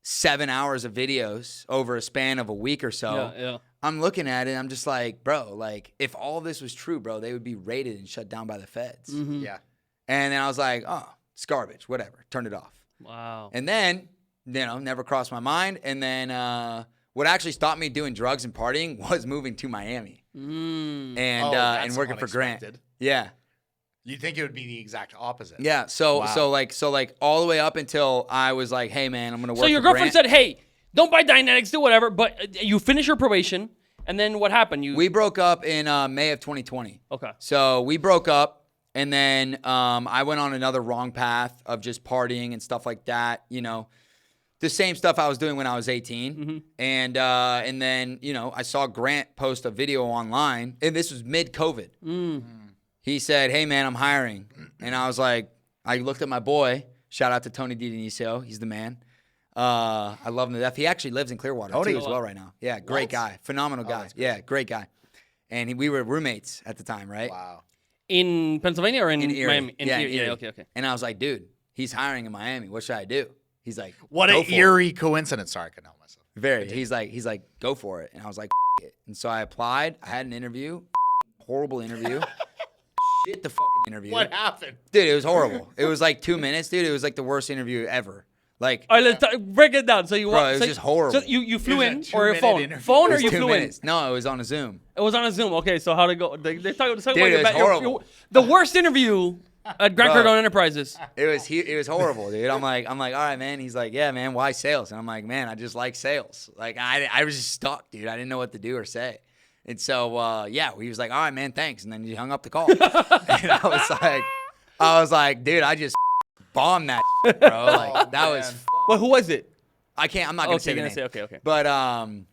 7 hours of videos over a span of a week or so, Yeah. I'm looking at it and I'm just like, bro, like if all this was true, bro, they would be raided and shut down by the feds. Yeah. And then I was like, oh, it's garbage, whatever, turned it off. Wow. And then, you know, never crossed my mind. And then what actually stopped me doing drugs and partying was moving to Miami and that's working for Grant. unexpected. Yeah. You'd think it would be the exact opposite. Yeah. So Wow. so like all the way up until I was like, hey man, I'm gonna work. So your for girlfriend Grant. said, "Hey, don't buy Dianetics, do whatever." But you finish your probation, and then what happened? We broke up in May of 2020. Okay. So we broke up, and then I went on another wrong path of just partying and stuff like that. You know, the same stuff I was doing when I was 18. And then, you know, I saw Grant post a video online, and this was mid-COVID. He said, hey, man, I'm hiring. And I was like, I looked at my boy. Shout out to Tony DDN. He's the man. I love him to death. He actually lives in Clearwater too, as well right now. Yeah, great guy, phenomenal guy. Yeah, great guy. And we were roommates at the time, right? Wow. In Pennsylvania or in Erie. Miami? In Erie. Yeah, okay. And I was like, dude, he's hiring in Miami. What should I do? He's like, what an eerie coincidence. Sorry, I couldn't help myself. Very. He's like, go for it. And I was like, it. And so I applied. I had an interview. Horrible interview. Shit, the fucking interview. What happened? Dude, it was horrible. It was like 2 minutes, dude. It was like the worst interview ever. Like, all right, let's break it down. So you bro, it was just horrible. So you flew in a or a 2-minute phone? interview. Phone It or was you 2 flew minutes. No, it was on a Zoom. in? It was on a Zoom. Okay, so how'd it go? They talk Dude, it was horrible. The worst interview at Grant Cardone Enterprises. It was horrible, dude. I'm like, all right, man. He's like, yeah, man. Why sales? And I'm like, man, I just like sales. Like, I was just stuck, dude. I didn't know what to do or say. And so, he was like, all right, man, thanks. And then he hung up the call. And I was like, dude, I just bombed that shit, bro. Like, that was. But who was it? I'm not gonna say the name. Okay. But and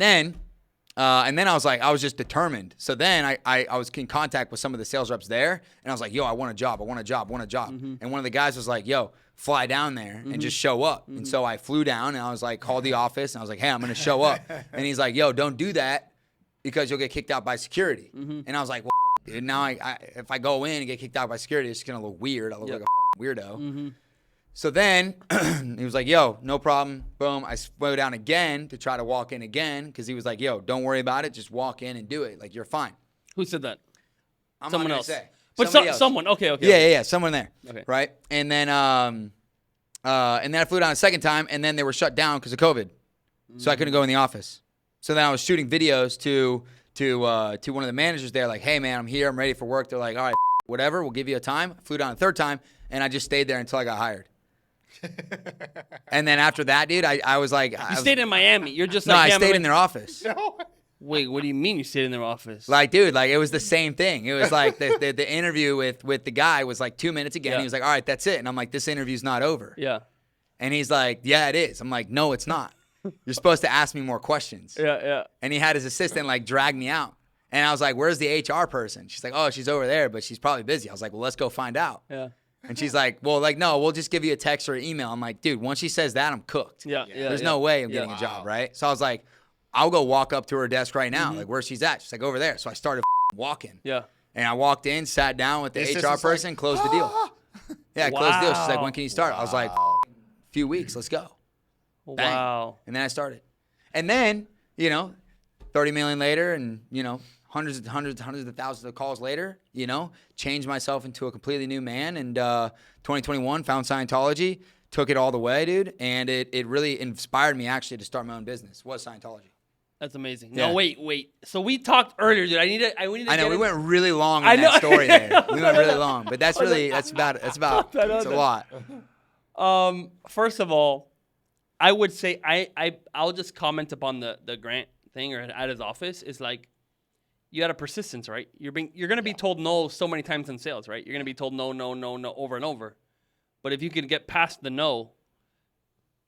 then I was like, I was just determined. So then I was in contact with some of the sales reps there, and I was like, yo, I want a job. Mm-hmm. And one of the guys was like, yo, fly down there and just show up. Mm-hmm. And so I flew down, and I was like, called the office, and I was like, hey, I'm gonna show up. And he's like, yo, don't do that because you'll get kicked out by security. Mm-hmm. And I was like, well, dude, now if I go in and get kicked out by security, it's gonna look weird. I look like a weirdo. Mm-hmm. So then he was like, yo, no problem. Boom. I flew down again to try to walk in again because he was like, yo, don't worry about it. Just walk in and do it. Like, you're fine. Who said that? I'm Someone not else. gonna say. But Somebody else. someone. Okay. Yeah. Someone there. Okay. Right. And then I flew down a second time, and then they were shut down because of COVID. So I couldn't go in the office. So then I was shooting videos to one of the managers there, like, hey, man, I'm here. I'm ready for work. They're like, all right, whatever. We'll give you a time. I flew down a third time, and I just stayed there until I got hired. And then after that, dude, I was like, You stayed in Miami. You're just no, like, I stayed in their office. Wait, what do you mean you stayed in their office? Like, dude, like it was the same thing. It was like the interview with the guy was like 2 minutes again. Yeah. He was like, all right, that's it. And I'm like, this interview's not over. Yeah. And he's like, yeah, it is. I'm like, no, it's not. You're supposed to ask me more questions. Yeah. And he had his assistant like drag me out. And I was like, where's the HR person? She's like, oh, she's over there, but she's probably busy. I was like, well, let's go find out. Yeah. And she's like, well, like, no, we'll just give you a text or an email. I'm like, dude, once she says that, I'm cooked. Yeah. There's no way I'm getting a job, right? So I was like, I'll go walk up to her desk right now. Like, where she's at? She's like, over there. So I started walking. Yeah. And I walked in, sat down with the HR person, closed the deal. Yeah, closed the deal. She's like, when can you start? I was like, a few weeks. Let's go. Bang. Wow. And then I started. And then, 30 million later and, hundreds of thousands of calls later, changed myself into a completely new man. And 2021, found Scientology, took it all the way, dude. And it really inspired me actually to start my own business, was Scientology. That's amazing. Yeah. No, wait. So we talked earlier, dude. I know we went really long in that story there. We went really long, but that's a lot. First of all, I would say I'll just comment upon the Grant thing or at his office is like, you had a persistence, right? You're gonna be told no so many times in sales, right? You're gonna be told no over and over. But if you could get past the no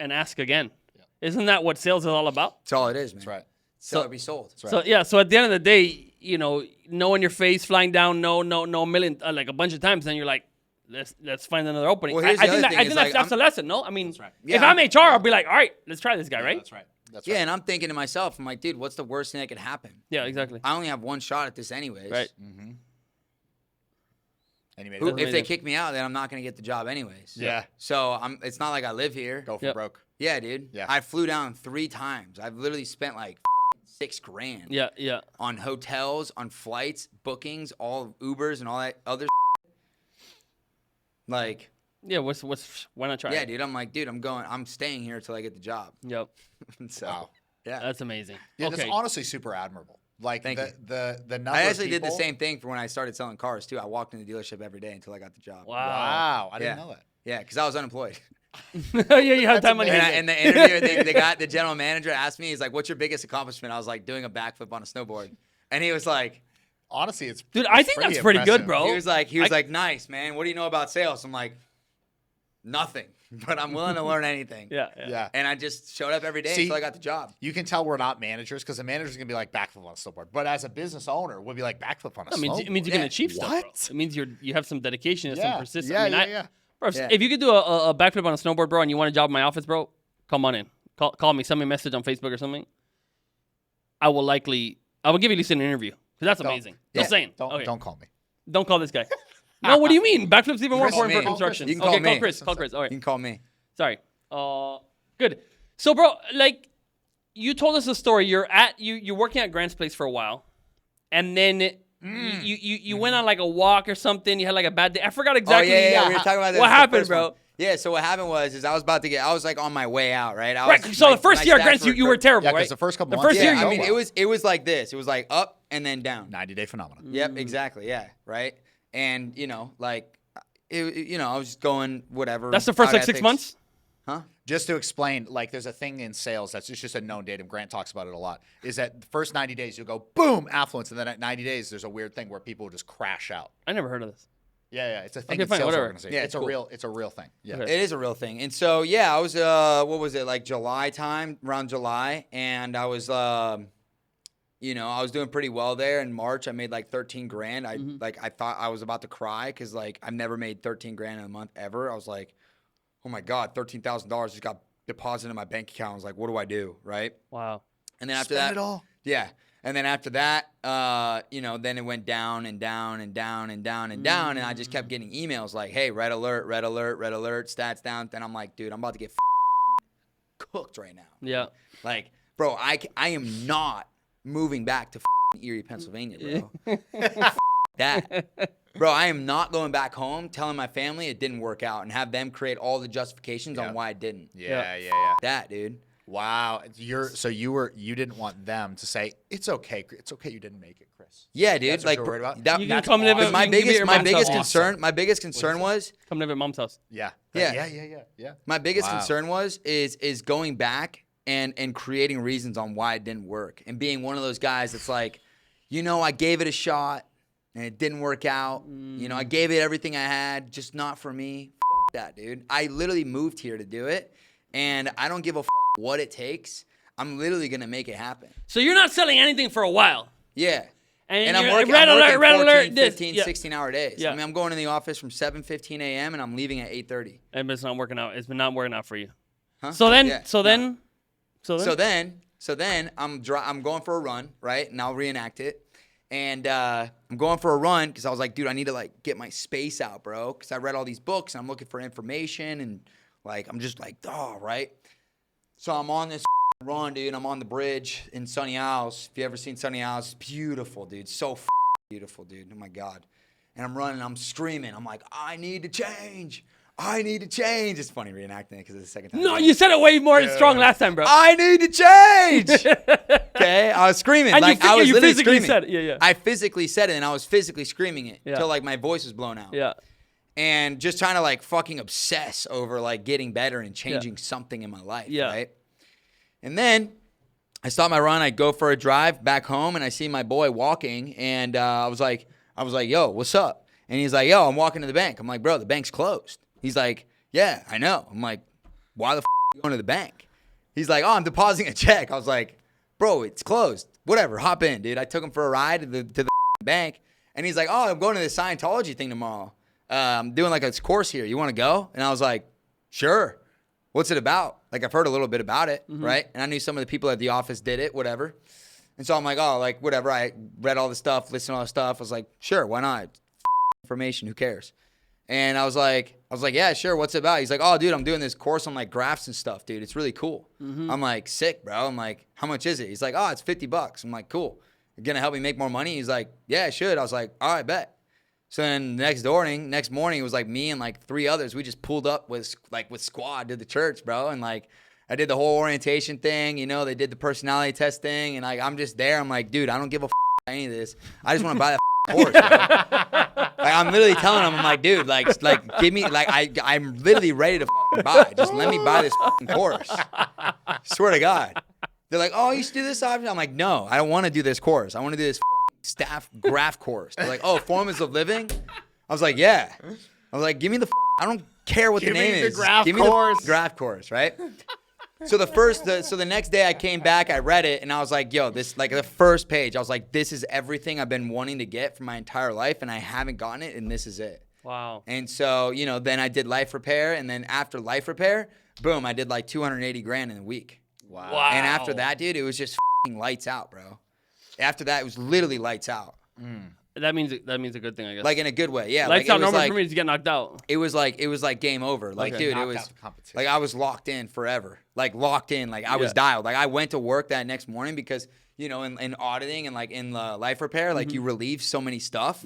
and ask again, isn't that what sales is all about? That's all it is, man. That's right. Sell or be sold. That's right. So at the end of the day, no in your face, flying down, no, a million, like a bunch of times, then you're like, let's find another opening. Well, I here's the think other thing is, like, that's a lesson, no? I mean, That's right. if I'm HR, I'll be like, all right, let's try this guy, right? That's right. That's Yeah, right. and I'm thinking to myself, I'm like, dude, what's the worst thing that could happen? Yeah, exactly. I only have one shot at this anyways. Right. Mm-hmm. And you made If it. they amazing. kick me out, then I'm not going to get the job anyways. Yeah. So it's not like I live here. Go for Yep. broke. Yeah, dude. Yeah. I flew down 3 times. I've literally spent like $6,000 Yeah. on hotels, on flights, bookings, all Ubers and all that other like, Yeah, why not try yeah, it? dude. I'm like, dude, I'm staying here until I get the job. Yep. So, Wow. yeah. That's amazing. Yeah, okay. that's honestly super admirable. Like Thank the number I of actually did the people- same thing for when I started selling cars too. I walked in the dealership every day until I got the job. Wow, I didn't Yeah. know that. Yeah, because I was unemployed. Yeah, you have time on your And, hands. and the interviewer, the general manager asked me, he's like, what's your biggest accomplishment? I was like, doing a backflip on a snowboard. And he was like, Honestly, it's Dude, I think that's pretty good, impressive. bro. he was like, nice, man. What do you know about sales? I'm like, nothing, but I'm willing to learn anything. Yeah. Yeah. And I just showed up every day See, until I got the job. You can tell we're not managers because a manager's gonna be like backflip on a snowboard, but as a business owner, we'll be like backflip on a snowboard. It means you can Yeah. achieve stuff, bro. What? It means you have some dedication and some persistence. Yeah, I mean, yeah. Bro, Yeah. if you could do a backflip on a snowboard, bro, and you want a job in my office, bro, come on in. Call me. Send me a message on Facebook or something. I will give you at least an interview. Because that's amazing. Yeah, Just saying. Don't call me. Don't call this guy. No, what do you mean? Backflip's even more Call important me. for construction. You can call me. Call Chris. Call Chris. All right. You can call me. Sorry. Good. So, bro, like, you told us a story. You're working at Grant's place for a while, and then you went on like a walk or something. You had like a bad day. I forgot exactly. Yeah. We were talking about that. What happened, bro? One. Yeah, so what happened was I was like on my way out, right? So the first year at Grant's, you were terrible, Yeah, right? because the first couple The months. first year, I mean, it was like this. It was like up and then down. 90-day phenomenon. Yep, exactly. Yeah, right. And like, I was just going whatever. That's the first like 6 months. Huh? Just to explain, like, there's a thing in sales that's just a known datum. Grant talks about it a lot. Is that the first 90 days you'll go boom affluence, and then at 90 days there's a weird thing where people just crash out. I never heard of this. Yeah, it's a thing Okay, in fine, sales whatever. organization. Yeah, it's a real thing. Yeah. Okay. It is a real thing. And so, yeah, I was, what was it, like July time, around July, and I was, I was doing pretty well there. In March, I made like 13 grand. I thought I was about to cry because like I've never made 13 grand in a month ever. I was like, oh my God, $13,000 just got deposited in my bank account. I was like, what do I do, right? Wow. And then after Spend that, it all. yeah. And then after that, then it went down and down and down and down and down. And I just kept getting emails like, hey, red alert, stats down. Then I'm like, dude, I'm about to get cooked right now. Yeah. Like, bro, I am not moving back to Erie, Pennsylvania, bro. That. Bro, I am not going back home telling my family it didn't work out and have them create all the justifications on why it didn't. Yeah. That, dude. Wow. You didn't want them to say it's okay. It's okay you didn't make it, Chris. Yeah, dude. That's what Like, you're worried about? that, You can that's come live awesome. at- my you can be at biggest, your my mom's biggest house. concern, my biggest concern was, Come live at mom's house. Yeah. Yeah. Yeah. my biggest Wow. concern is going back and creating reasons on why it didn't work and being one of those guys that's like, I gave it a shot and it didn't work out. I gave it everything I had, just not for me. F that, dude. I literally moved here to do it, and I don't give a what it takes. I'm literally gonna make it happen. So you're not selling anything for a while. Yeah. And I'm you're- working, red I'm alert, working red 14, alert, this. 15, Yeah. 16-hour days. Yeah. I mean, I'm going in the office from 7:15 a.m. and I'm leaving at 8:30. And it's not working out. It's been not working out for you. Huh? So then, Yeah. so then, So then I'm going for a run, right? And I'll reenact it. And I'm going for a run because I was like, dude, I need to like get my space out, bro. Because I read all these books and I'm looking for information and like I'm just like, right? So I'm on this run, dude. I'm on the bridge in Sunny Isles. If you ever seen Sunny Isles, it's beautiful, dude. So beautiful, dude. Oh my God. And I'm running, I'm screaming. I'm like, I need to change. It's funny reenacting it because it's the second time. no, you said it way more strong last time, bro. I need to change. Okay, I was screaming. And like you I was literally physically screaming. said it. Yeah. I physically said it, and I was physically screaming it Yeah. till like my voice was blown out. Yeah. And just trying to like fucking obsess over like getting better and changing something in my life. Yeah. Right. And then I stop my run. I go for a drive back home, and I see my boy walking, and I was like, yo, what's up? And he's like, yo, I'm walking to the bank. I'm like, bro, the bank's closed. He's like, yeah, I know. I'm like, why the f are you going to the bank? He's like, oh, I'm depositing a check. I was like, bro, it's closed. Whatever, hop in, dude. I took him for a ride to the bank, and he's like, oh, I'm going to the Scientology thing tomorrow. I'm doing like a course here. You want to go? And I was like, sure. What's it about? Like, I've heard a little bit about it, right? And I knew some of the people at the office did it, whatever. And so I'm like, oh, like, whatever. I read all the stuff, listened to all the stuff. I was like, sure, why not? Information, who cares? And I was like, yeah, sure. What's it about? He's like, oh, dude, I'm doing this course on like graphs and stuff, dude. It's really cool. I'm like, sick, bro. I'm like, how much is it? He's like, oh, it's $50. I'm like, cool. You're going to help me make more money? He's like, yeah, I should. I was like, all right, bet. So then next morning, it was like me and like 3 others. We just pulled up with squad to the church, bro. And like, I did the whole orientation thing. They did the personality test thing. And like, I'm just there. I'm like, dude, I don't give a about any of this. I just want to buy that course, bro. Like, I'm literally telling them, I'm like, dude, like give me, like, I'm literally ready to buy. Just let me buy this course. Swear to God. They're like, oh, you should do this option. I'm like, no, I don't want to do this course. I want to do this staff graph course. They're like, oh, forms of living? I was like, yeah. I was like, give me the I don't care what the name is. Give me the graph course, right? So the next day I came back, I read it, and I was like, yo, this, like the first page, I was like, this is everything I've been wanting to get for my entire life, and I haven't gotten it, and this is it. Wow. And so, then I did life repair. And then after life repair, boom, I did like 280 grand in a week. Wow. And after that, dude, it was just lights out, bro. After that, it was literally lights out. That means a good thing, I guess. Like in a good way, yeah. Lights like, out normally for me is to get knocked out. It was like game over. Like, Okay. dude, Knocked it was out the competition. like I was locked in forever. Like locked in. Like I was dialed. Like I went to work that next morning because in auditing and like in the life repair, like you relieve so much stuff.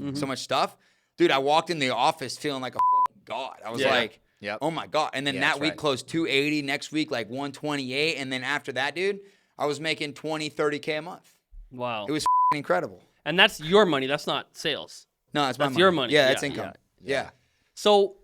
Dude, I walked in the office feeling like a fucking god. I was like, Yep. oh my god. And then that week closed 280. Next week like 128. And then after that, dude, I was making 20, 30K a month. Wow. It was incredible. And that's your money. That's not sales. No, that's my That's money. your money. Yeah, that's Yeah, income. yeah. Yeah. So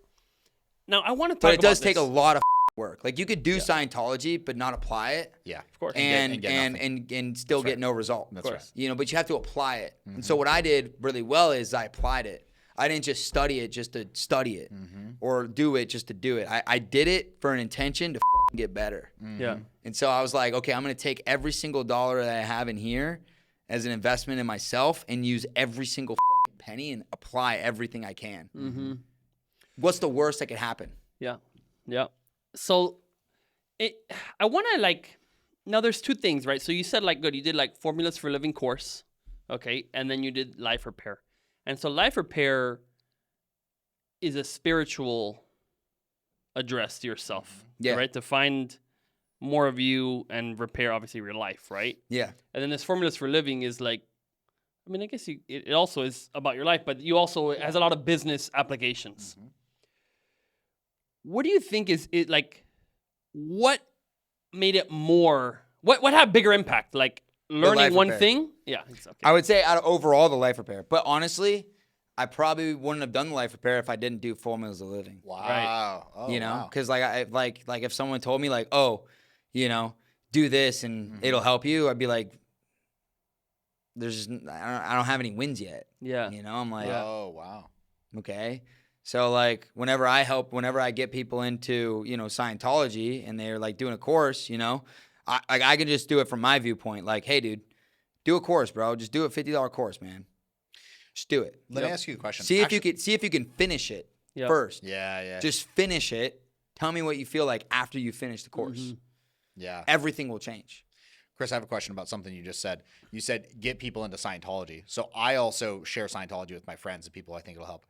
now I want to talk But it about does take a this. lot of work. Like you could do Scientology but not apply it. Yeah. Of course. And get nothing. and still get no result. That's right. But you have to apply it. And so what I did really well is I applied it. I didn't just study it just to study it or do it just to do it. I did it for an intention to get better. Yeah. And so I was like, okay, I'm going to take every single dollar that I have in here as an investment in myself and use every single penny and apply everything I can. Mm-hmm. What's the worst that could happen? Yeah. Yeah. So I want to now there's two things, right? So you said you did Formulas for Living course. Okay. And then you did life repair. And so life repair is a spiritual address to yourself. Yeah. Right. To find more of you and repair obviously your life. Right. Yeah. And then this Formulas for Living is I guess it also is about your life, but you also it has a lot of business applications. What do you think is it what made it more what had bigger impact? Like learning life one repair. thing? Yeah, it's okay. I would say out of overall the life repair. But honestly, I probably wouldn't have done the life repair if I didn't do Formulas of Living. Wow. Right. Oh, wow. Because like if someone told me do this and it'll help you, I'd be like, I don't have any wins yet. Yeah. I'm like, Oh, wow. okay. So whenever I get people into Scientology and they're doing a course, I can just do it from my viewpoint. Like, hey, dude, do a course, bro. Just do a $50 course, man. Just do it. Let me ask you a question. See if you can finish it first. Yeah. Just finish it. Tell me what you feel like after you finish the course. Yeah. Everything will change. Chris, I have a question about something you just said. You said get people into Scientology. So I also share Scientology with my friends and people I think it'll help.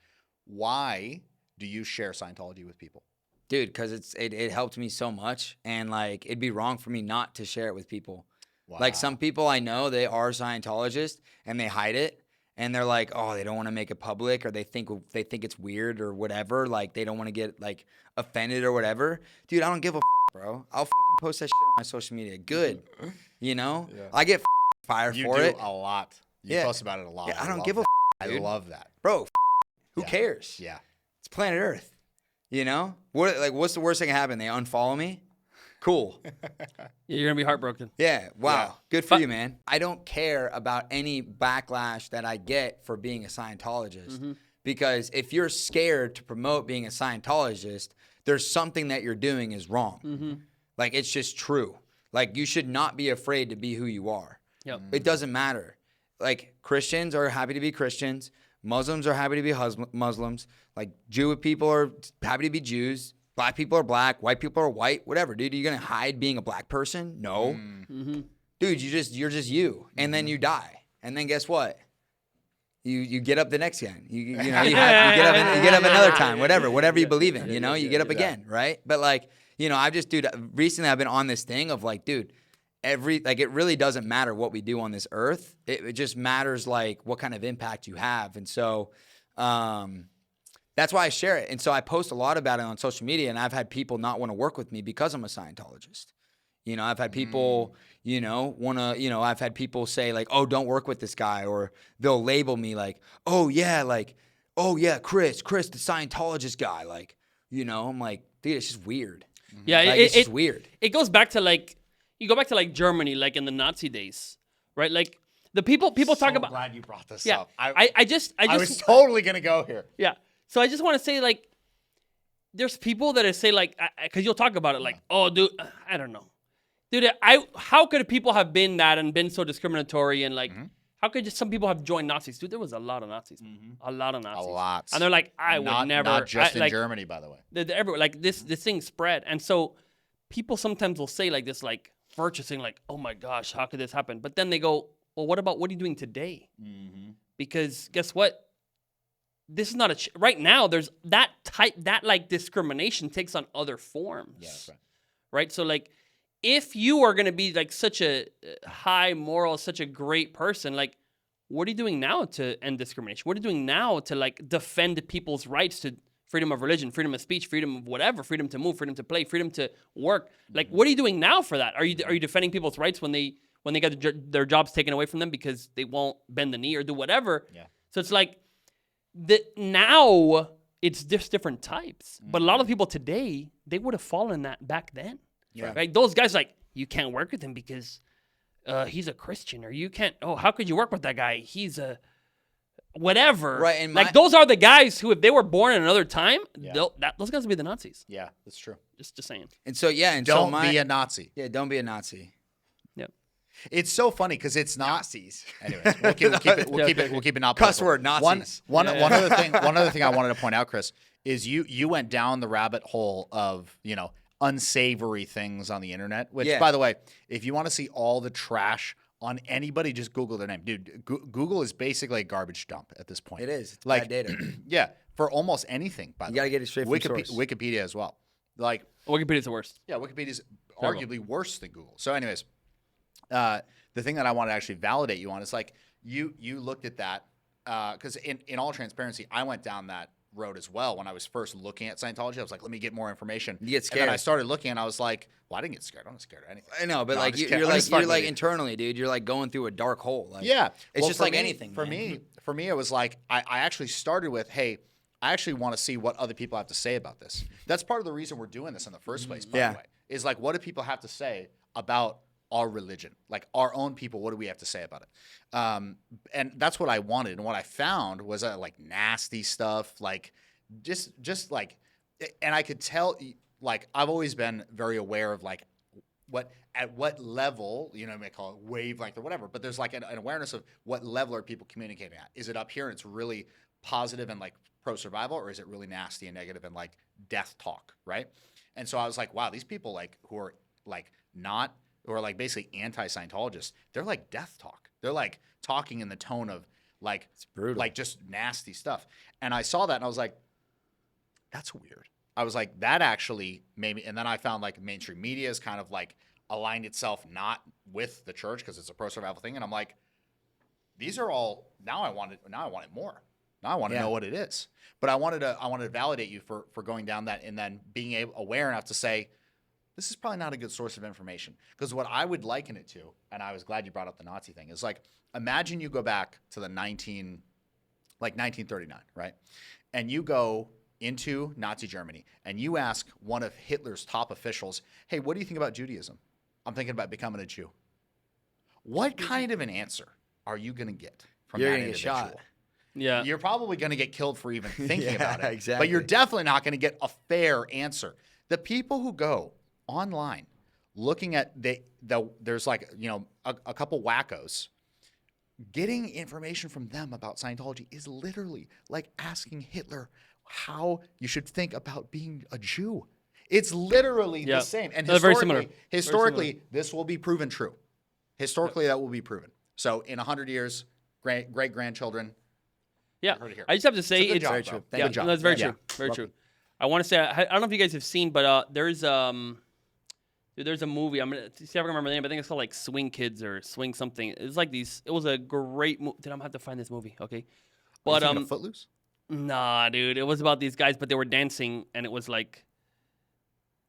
Why do you share Scientology with people? Dude, because it helped me so much. And it'd be wrong for me not to share it with people. Wow. Some people I know, they are Scientologists and they hide it. And they're like, oh, they don't want to make it public, or they think it's weird or whatever. They don't want to get offended or whatever. Dude, I don't give a bro. I'll post that shit on my social media. Good, I get fired you for do it. a lot. You post about it a lot. Yeah, I don't love give a that. dude. I love that. Bro. Who Yeah. cares? Yeah. It's planet Earth. What's the worst that can happen? They unfollow me. Cool. Yeah, you're gonna be heartbroken. Yeah. Wow. Yeah. Good for you, man. I don't care about any backlash that I get for being a Scientologist. Because if you're scared to promote being a Scientologist, there's something that you're doing is wrong. It's just true. You should not be afraid to be who you are. Yep. It doesn't matter. Christians are happy to be Christians. Muslims are happy to be Muslims. Jewish people are happy to be Jews. Black people are black. White people are white. Whatever, dude. Are you gonna hide being a black person? No. Dude, you're just you. And then you die. And then guess what? You get up the next again. You get up another time. Whatever you believe in. You get up again, right? But recently I've been on this thing of dude, it really doesn't matter what we do on this earth. It just matters what kind of impact you have. And so that's why I share it. And so I post a lot about it on social media, and I've had people not want to work with me because I'm a Scientologist. I've had people, I've had people say oh, don't work with this guy, or they'll label me oh yeah, Chris, the Scientologist guy. I'm like, dude, it's just weird. Yeah, It's just weird. It goes back to you go back to Germany, in the Nazi days, right? The people talk about. Glad you brought this Yeah, up. I was totally gonna go here. Yeah, so I just want to say there's people that say because you'll talk about it oh dude, I don't know, dude, how could people have been that and been so discriminatory and How could just some people have joined Nazis? Dude, there was a lot of Nazis. A lot of Nazis. A lot. And they're like, I would never. Not just in like, Germany, by the way. They're everywhere. Like this thing spread. And so people sometimes will say like this, like virtuous thing, like, oh my gosh, how could this happen? But then they go, well, what are you doing today? Because guess what? This is not right now. There's that like discrimination takes on other forms. Yeah, that's right. Right. So like, if you are going to be like such a high moral, such a great person, like, what are you doing now to end discrimination? What are you doing now to like defend people's rights to freedom of religion, freedom of speech, freedom of whatever, freedom to move, freedom to play, freedom to work? Like, what are you doing now for that? Are you defending people's rights when they get their jobs taken away from them because they won't bend the knee or do whatever? Yeah. So it's like now it's just different types. But a lot of people today, they would have fallen that back then. Yeah. Right? Those guys like, you can't work with him because he's a Christian, or you can't. Oh, how could you work with that guy? He's a whatever. Right. And like those are the guys who, if they were born in another time, those guys would be the Nazis. Yeah, that's true. Just saying. And so Don't be a Nazi. Yeah, don't be a Nazi. Yep. It's so funny because it's not Nazis. Anyways, we'll keep it not Cuss political. word, Nazis. One other thing I wanted to point out, Chris, is you went down the rabbit hole of unsavory things on the internet. Which, by the way, if you want to see all the trash on anybody, just Google their name, dude. Google is basically a garbage dump at this point. It is. It's like bad data. Yeah, for almost anything. By the way, You gotta get it straight from source. Wikipedia as well. Like Wikipedia's the worst. yeah, Wikipedia is arguably worse than Google. So, anyways, the thing that I want to actually validate you on is like you looked at that because in all transparency, I went down that road as well when I was first looking at Scientology. I was like, let me get more information. You get scared. And then I started looking, and I I didn't get scared. I'm not scared of anything. I know, but No, like I'm just you're kidding. like internally, dude. You're like going through a dark hole. Like, Yeah, it's Well, just for like me- anything. For man. me, it was like I actually started with, hey, I actually want to see what other people have to say about this. That's part of the reason we're doing this in the first place. By Yeah. the way, is like, what do people have to say about our religion, like our own people? What do we have to say about it? And that's what I wanted, and what I found was like nasty stuff, like just like, and I could tell, like, I've always been very aware of like at what level, you may call it wavelength or whatever, but there's like an awareness of what level are people communicating at. Is it up here and it's really positive and like pro-survival, or is it really nasty and negative and like death talk, right? And so I was like, wow, these people like who are basically anti-Scientologists, they're like death talk. They're like talking in the tone of like, It's brutal. like just nasty stuff. And I saw that and I was like, that's weird. I was like, that actually made me, and then I found like mainstream media is kind of like aligned itself not with the church because it's a pro-survival thing. And I'm like, these are all, now I want it more. Now I want to know what it is. But I wanted to validate you for going down that, and then being aware enough to say, this is probably not a good source of information. Because what I would liken it to, and I was glad you brought up the Nazi thing, is like, imagine you go back to the 1939, right? And you go into Nazi Germany and you ask one of Hitler's top officials, hey, what do you think about Judaism? I'm thinking about becoming a Jew. What kind of an answer are you going to get from You're that gonna get individual? shot. Yeah. You're probably going to get killed for even thinking about it. Exactly. But you're definitely not going to get a fair answer. The people who go online looking at there's like, a couple wackos, getting information from them about Scientology is literally like asking Hitler how you should think about being a Jew. It's literally the same. And Very similar. historically, this will be proven true. Historically, that will be proven. So in 100 years, great-grandchildren. Yeah. heard it here. I just have to say It's a good it's job, very bro. true. Good job. No, that's very Yeah. true. Very true. I want to say I don't know if you guys have seen, but there's there's a movie. I'm gonna see if I can remember the name. I think it's called like Swing Kids or Swing something. It's like these. It was a great movie. I'm gonna have to find this movie. Okay. But Are you thinking of Footloose? nah, dude. It was about these guys, but they were dancing, and it was like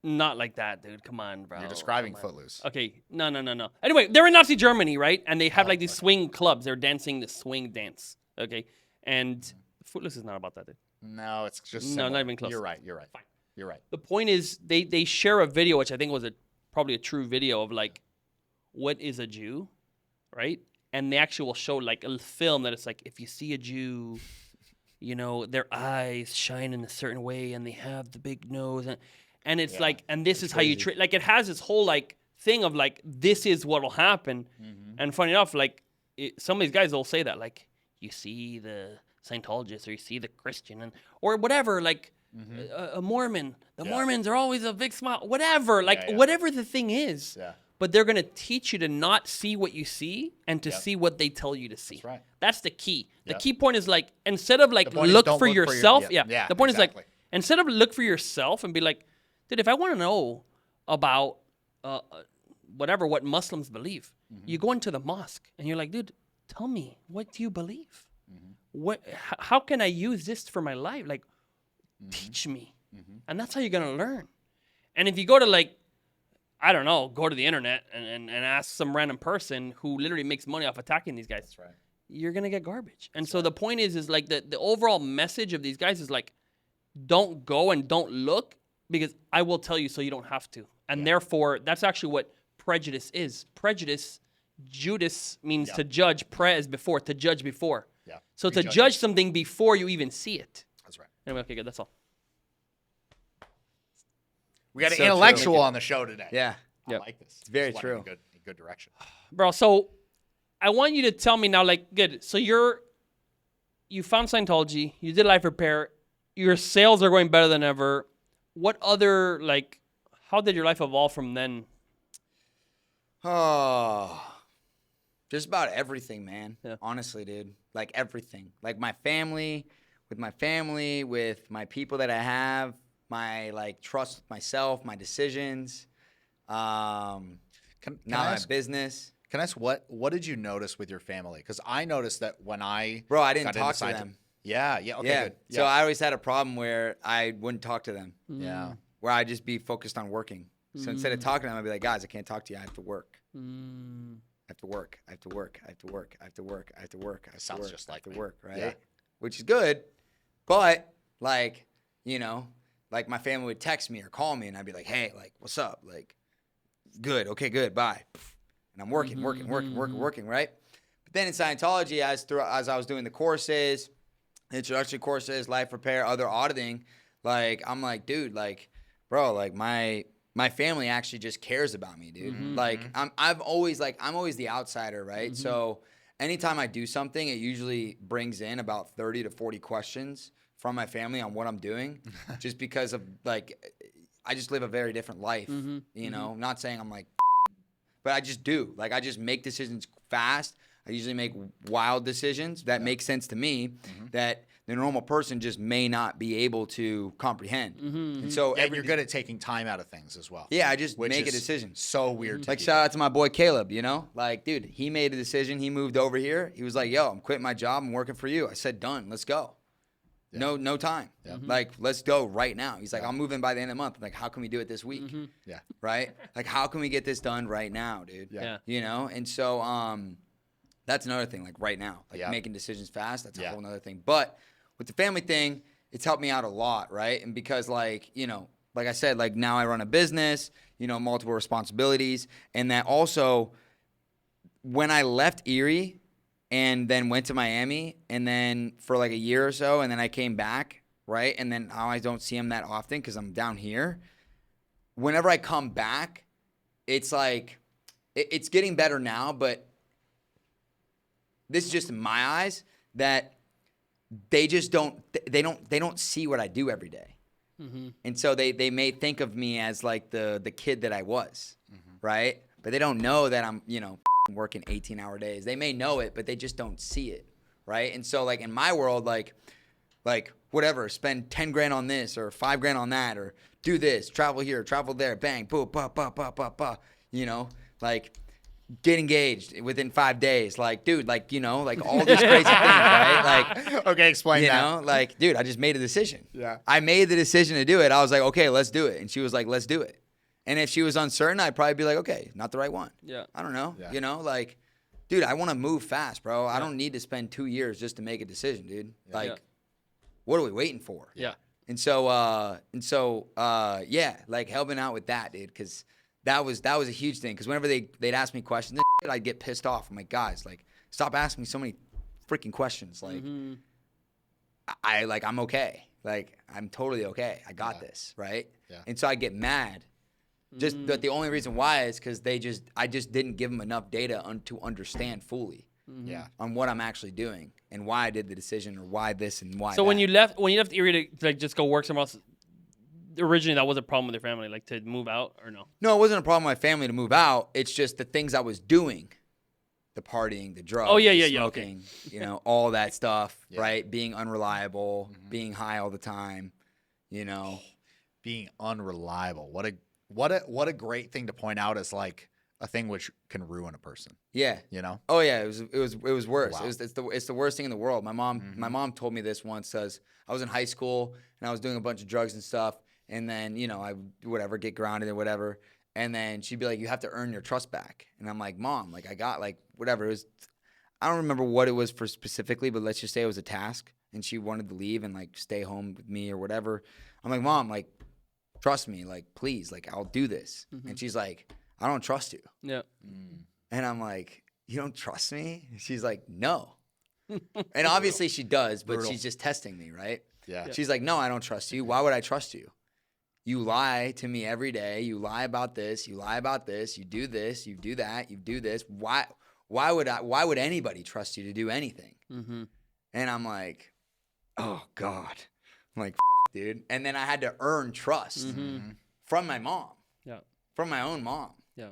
not like that, dude. Come on, bro. You're describing Come on. Footloose. Okay. No. Anyway, they're in Nazi Germany, right? And they have like these swing clubs. They're dancing the swing dance. Okay. And Footloose is not about that, dude. No, it's just No, similar. not even close. You're right. Fine. You're right. The point is, they share a video, which I think was probably a true video of like, what is a Jew, right? And they actually will show like a film that it's like, if you see a Jew, their eyes shine in a certain way, and they have the big nose, and it's like, and this is how you treat. Like, it has this whole like thing of like, this is what'll happen. And funny enough, like, some of these guys will say that, like, you see the Scientologist or you see the Christian or whatever, like a Mormon. The Mormons are always a big smile, whatever, like whatever the thing is. Yeah. But they're going to teach you to not see what you see and to see what they tell you to see. That's right. That's the key. The key point is, like, instead of, like, point is look don't for look for yourself. The point is, exactly. like, instead of look for yourself and be like, dude, if I want to know about what Muslims believe, you go into the mosque and you're like, dude, tell me, what do you believe? How can I use this for my life? Like, teach me. And that's how you're going to learn. And if you go to, like, I don't know, go to the internet and ask some random person who literally makes money off attacking these guys, you're going to get garbage. And so the point is like the overall message of these guys is like, don't go and don't look because I will tell you so you don't have to. And therefore, that's actually what prejudice is. Prejudice, Judas means to judge. Pre is before, to judge before. Yeah. So to judge something before you even see it. That's right. Anyway, okay, good. That's all. We got an So intellectual true. on the show today. Yeah. I like this. It's very true. In good direction. Bro, so I want you to tell me now, like, good. So you found Scientology, you did life repair, your sales are going better than ever. What other, like, how did your life evolve from then? Oh, just about everything, man. Yeah. Honestly, dude. Like everything. Like my family, with my people that I have, my like trust with myself, my decisions, my business. Can I ask what did you notice with your family? Because I noticed that when I Bro, I didn't got talk into to them. Yeah, okay, Yeah. good. So I always had a problem where I wouldn't talk to them. Yeah. Where I'd just be focused on working. So instead of talking to them, I'd be like, guys, I can't talk to you. I have to work. I have to work. I have to work. I have to work. I have to work. I have to work. I have to Sounds work. just I like have to me. work, right? Yeah. Which is good. But like, you know, like my family would text me or call me and I'd be like, hey, like, what's up? Like, good. Okay, good. Bye. And I'm working, right? But then in Scientology, as I was doing the courses, introductory courses, life repair, other auditing, like, I'm like, dude, like, bro, like my family actually just cares about me, dude. Like, I'm always the outsider, right? So anytime I do something, it usually brings in about 30 to 40 questions from my family on what I'm doing, just because of like, I just live a very different life, you know. Not saying I'm like, but I just do. Like, I just make decisions fast. I usually make wild decisions that make sense to me that the normal person just may not be able to comprehend. And so you're good at taking time out of things as well. Yeah, I just which make a is decision. So weird. Like, shout out to my boy Caleb, you know? Like, dude, he made a decision. He moved over here. He was like, yo, I'm quitting my job. I'm working for you. I said, done. Let's go. No time. Like, let's go right now. He's like, I'm moving by the end of the month. I'm like, how can we do it this week? Yeah. Right? Like, how can we get this done right now, dude? Yeah. You know? And so that's another thing, like right now. Like making decisions fast, that's a whole nother thing. But with the family thing, it's helped me out a lot, right? And because, like, you know, like I said, like now I run a business, you know, multiple responsibilities. And that also, when I left Erie and then went to Miami and then for like a year or so, and then I came back, right? And then now I don't see him that often because I'm down here. Whenever I come back, it's like, it's getting better now, but this is just in my eyes that they just don't see what I do every day. And so they may think of me as like the kid that I was, right? But they don't know that I'm, you know, working 18-hour days. They may know it, but they just don't see it, right? And so like in my world, like whatever, spend 10 grand on this or 5 grand on that, or do this, travel here, travel there, bang, boom, you know, like get engaged within 5 days. Like, dude, like, you know, like all these crazy things, right? Like, okay, explain that. You know, like, dude, I just made a decision. Yeah. I made the decision to do it. I was like, okay, let's do it. And she was like, let's do it. And if she was uncertain, I'd probably be like, okay, not the right one. Yeah. I don't know. Yeah. You know, like, dude, I want to move fast, bro. I don't need to spend 2 years just to make a decision, dude. Like, what are we waiting for? Yeah. And so, yeah, like helping out with that, dude, because that was a huge thing. Because whenever they'd ask me questions, I'd get pissed off. I'm like, guys, like, stop asking me so many freaking questions. Like, I'm okay. Like, I'm totally okay. I got this, right? Yeah. And so I get mad. Just but the only reason why is because I just didn't give them enough data to understand fully. Yeah. on what I'm actually doing and why I did the decision or why this and why So that. when you left Erie to like just go work somewhere else, originally that was a problem with your family, like to move out or no? No, it wasn't a problem with my family to move out. It's just the things I was doing. The partying, the drugs, the smoking, you know, all that stuff, right? Being unreliable, being high all the time, you know. Being unreliable. What a great thing to point out as like a thing which can ruin a person. Yeah. You know? Oh yeah, it was worse. Wow. It's the worst thing in the world. My mom told me this once because I was in high school and I was doing a bunch of drugs and stuff, and then, you know, I would get grounded or whatever. And then she'd be like, you have to earn your trust back. And I'm like, Mom, like I got like whatever. It was, I don't remember what it was for specifically, but let's just say it was a task. And she wanted to leave and like stay home with me or whatever. I'm like, Mom, like, trust me, like, please, like, I'll do this. And she's like, I don't trust you. Yeah. And I'm like, you don't trust me? And she's like, no. And obviously she does, but she's just testing me, right? Yeah. She's like, no, I don't trust you. Why would I trust you? You lie to me every day. You lie about this. You lie about this. You do this. You do that. You do this. Why would anybody trust you to do anything? And I'm like, oh God. I'm like, dude. And then I had to earn trust from my mom. Yeah. From my own mom. Yeah.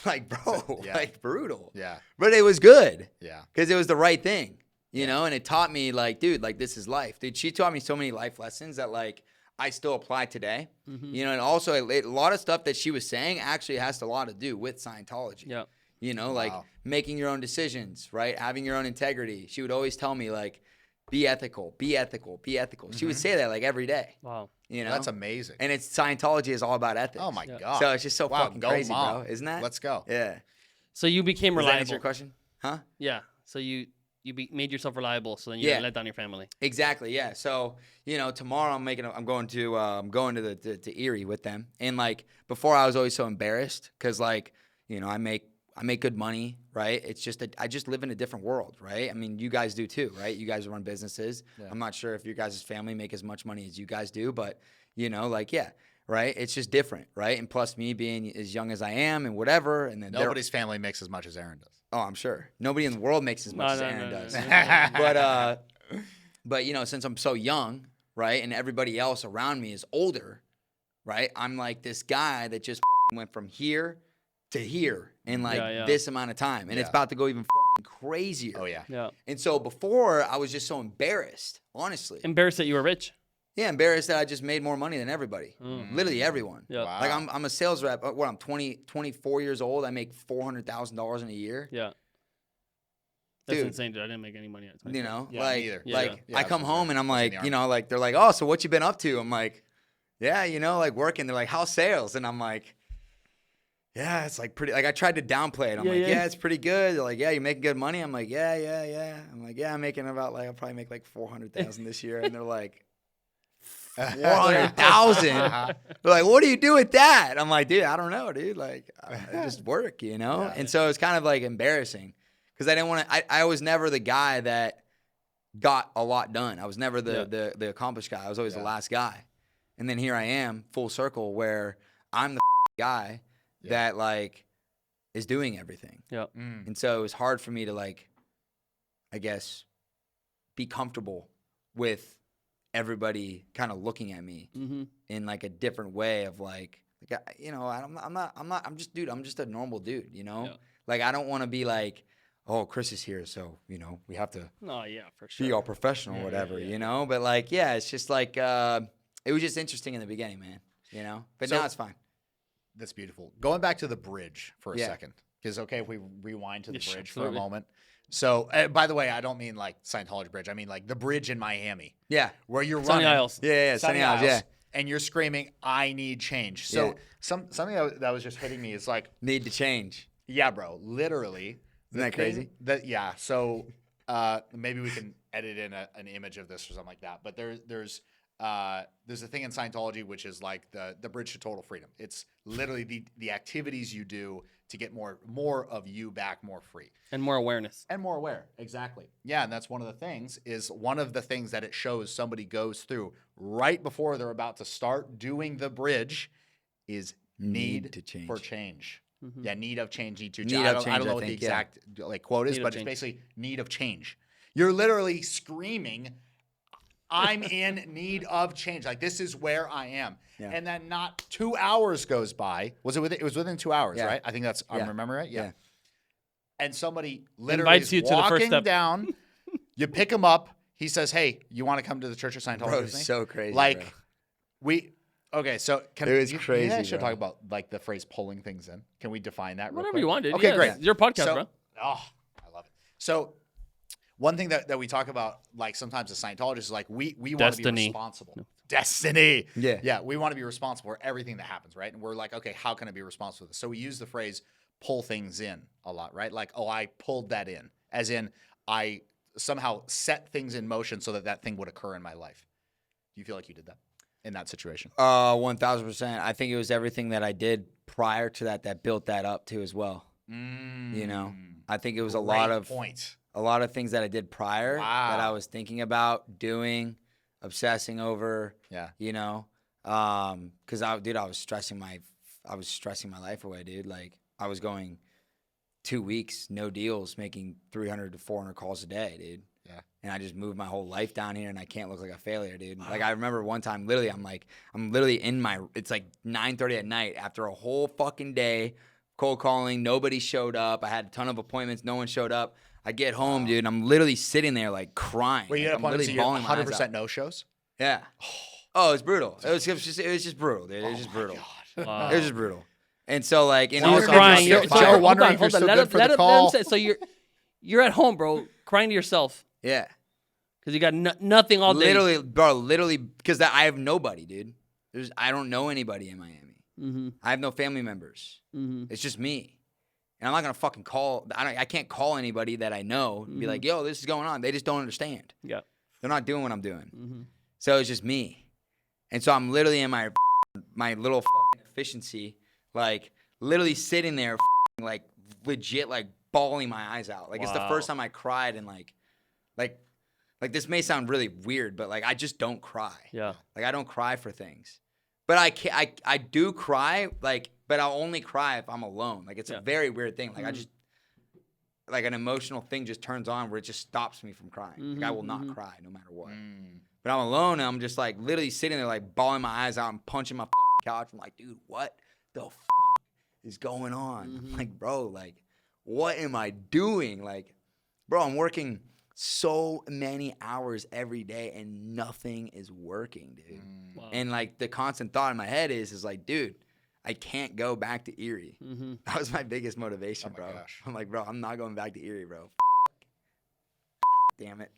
Like, bro, like brutal. Yeah. But it was good. Yeah. Because it was the right thing, you know? And it taught me, like, dude, like, this is life. Dude, she taught me so many life lessons that, like, I still apply today. You know, and also a lot of stuff that she was saying actually has a lot to do with Scientology. Yeah. You know, like making your own decisions, right? Having your own integrity. She would always tell me, like, be ethical, be ethical, be ethical. She would say that, like, every day. Wow. You know? That's amazing. And Scientology is all about ethics. Oh, my God. So it's just so fucking go crazy, Mom. bro. Isn't that? Let's go. Yeah. So you became Does that reliable. answer your question? Huh? Yeah. So you made yourself reliable, so then you didn't let down your family. Exactly. Yeah. So, you know, tomorrow I'm going to Erie with them. And like before, I was always so embarrassed because, like, you know, I make good money, right? It's just that I just live in a different world, right? I mean, you guys do too, right? You guys run businesses. Yeah. I'm not sure if your guys' family make as much money as you guys do, but, you know, like, yeah, right? It's just different, right? And plus me being as young as I am and whatever. And then nobody's family makes as much as Aaron does. Oh, I'm sure. Nobody in the world makes as much as Aaron does. But, you know, since I'm so young, right, and everybody else around me is older, right, I'm like this guy that just went from here to here in like this amount of time. And it's about to go even crazier. Oh, yeah. Yeah. And so before, I was just so embarrassed, honestly. Embarrassed that you were rich? Yeah, embarrassed that I just made more money than everybody. Literally everyone. Yeah. Wow. Like I'm a sales rep. I'm 24 years old. I make $400,000 in a year. Yeah. That's Dude. insane, dude. I didn't make any money. You know, Yeah, like, me either. like Yeah, I come home and I'm I was in like, the you know, like they're like, oh, so what you been up to? I'm like, yeah, you know, like working. They're like, how's sales? And I'm like, yeah, it's like pretty. Like I tried to downplay it. I'm like, yeah, it's pretty good. They're like, yeah, you making good money? I'm like, yeah. I'm like, yeah, I'm making about like I'll probably make like 400,000 this year. And they're like, 400,000. They're like, what do you do with that? I'm like, dude, I don't know, dude. Like, I just work, you know. Yeah. And so it's kind of like embarrassing because I didn't want to. I was never the guy that got a lot done. I was never the accomplished guy. I was always the last guy. And then here I am, full circle, where I'm the guy that like is doing everything. Yeah. And so it was hard for me to like, I guess, be comfortable with everybody kind of looking at me in like a different way of like you know, I'm just a normal dude, you know? Yeah. Like I don't want to be like, oh, Chris is here, so, you know, we have to Oh, yeah, for sure. be all professional or whatever, you know? But like, yeah, it's just like, it was just interesting in the beginning, man, you know? But now it's fine. That's beautiful. Going back to the bridge for a second, because okay, if we rewind to the bridge for a moment. So, by the way, I don't mean like Scientology bridge. I mean like the bridge in Miami. Yeah. Where you're Sunny running. Isles. Yeah, Sunny Isles, yeah. And you're screaming, I need change. So something that was just hitting me is like, Need to change. yeah, bro, literally. Isn't that crazy? Yeah. So maybe we can edit in an image of this or something like that. But there's a thing in Scientology which is like the bridge to total freedom. It's literally the activities you do to get more of you back more free. And more awareness. And more aware. Exactly. Yeah, and that's one of the things that it shows somebody goes through right before they're about to start doing the bridge is need to change. for change. Yeah, need of change, need to Need change. of I change, don't know I what the think, yeah. exact like quote is, Need of but it's change. basically need of change. You're literally screaming, I'm in need of change. Like, this is where I am. Yeah. And then not 2 hours goes by. It was within 2 hours, Yeah. right? I think that's, I'm Yeah. remembering right? Yeah. Yeah. And somebody literally Invites is you to the first walking step. down. You pick him up. He says, hey, you want to come to the Church of Scientology Bro, with me? it's so crazy. Like, bro. okay, so can It was you crazy, I should bro. talk about like the phrase pulling things in. Can we define that real Whatever quick? you want, dude. Okay, Yeah, great. it's your podcast, So- bro. Oh, I love it. So one thing that we talk about, like sometimes as Scientologists, is like we want to be Destiny. responsible. Destiny. Yeah. Yeah. We want to be responsible for everything that happens, right? And we're like, okay, how can I be responsible for this? So we use the phrase pull things in a lot, right? Like, oh, I pulled that in, as in I somehow set things in motion so that that thing would occur in my life. Do you feel like you did that in that situation? 1000%. I think it was everything that I did prior to that built that up too as well. You know, I think it was a lot of things that I did prior that I was thinking about doing, obsessing over. Yeah. You know, because I was stressing my life away, dude. Like I was going 2 weeks, no deals, making 300 to 400 calls a day, dude. Yeah. And I just moved my whole life down here, and I can't look like a failure, dude. Like I remember one time, literally, I'm literally in my. It's like 9:30 at night after a whole fucking day cold calling. Nobody showed up. I had a ton of appointments. No one showed up. I get home, dude, and I'm literally sitting there like crying. Wait, you like, had I'm appointments, literally so you bawling had my eyes 100% out. no shows? Yeah. Oh, it was brutal. It was just brutal, dude. It was just brutal. Wow. It was just brutal. And so like, So you're Also, crying. you're You're, still so fire. hold Wondering on, if you're hold on. still Let good him, for let the him call. say. So you're at home, bro, crying to yourself yeah. because you got nothing all day. Literally, because I have nobody, dude. I don't know anybody in Miami. Mm-hmm. I have no family members. Mm-hmm. It's just me. And I'm not gonna fucking call. I can't call anybody that I know and be like, "Yo, this is going on." They just don't understand. Yeah. They're not doing what I'm doing. Mm-hmm. So it's just me. And so I'm literally in my little efficiency, like literally sitting there, like legit, like bawling my eyes out. Like it's the first time I cried, and like this may sound really weird, but like I just don't cry. Yeah. Like I don't cry for things, but I do cry, like, but I'll only cry if I'm alone. Like it's a very weird thing. Like I just, like an emotional thing just turns on where it just stops me from crying. Like I will not cry no matter what. But I'm alone and I'm just like literally sitting there like bawling my eyes out and punching my couch. I'm like, dude, what the is going on? Like, bro, like, what am I doing? Like, bro, I'm working so many hours every day and nothing is working, dude. Wow. And like the constant thought in my head is like, dude, I can't go back to Erie. That was my biggest motivation, bro. gosh. I'm like, bro, I'm not going back to Erie, bro. Damn it.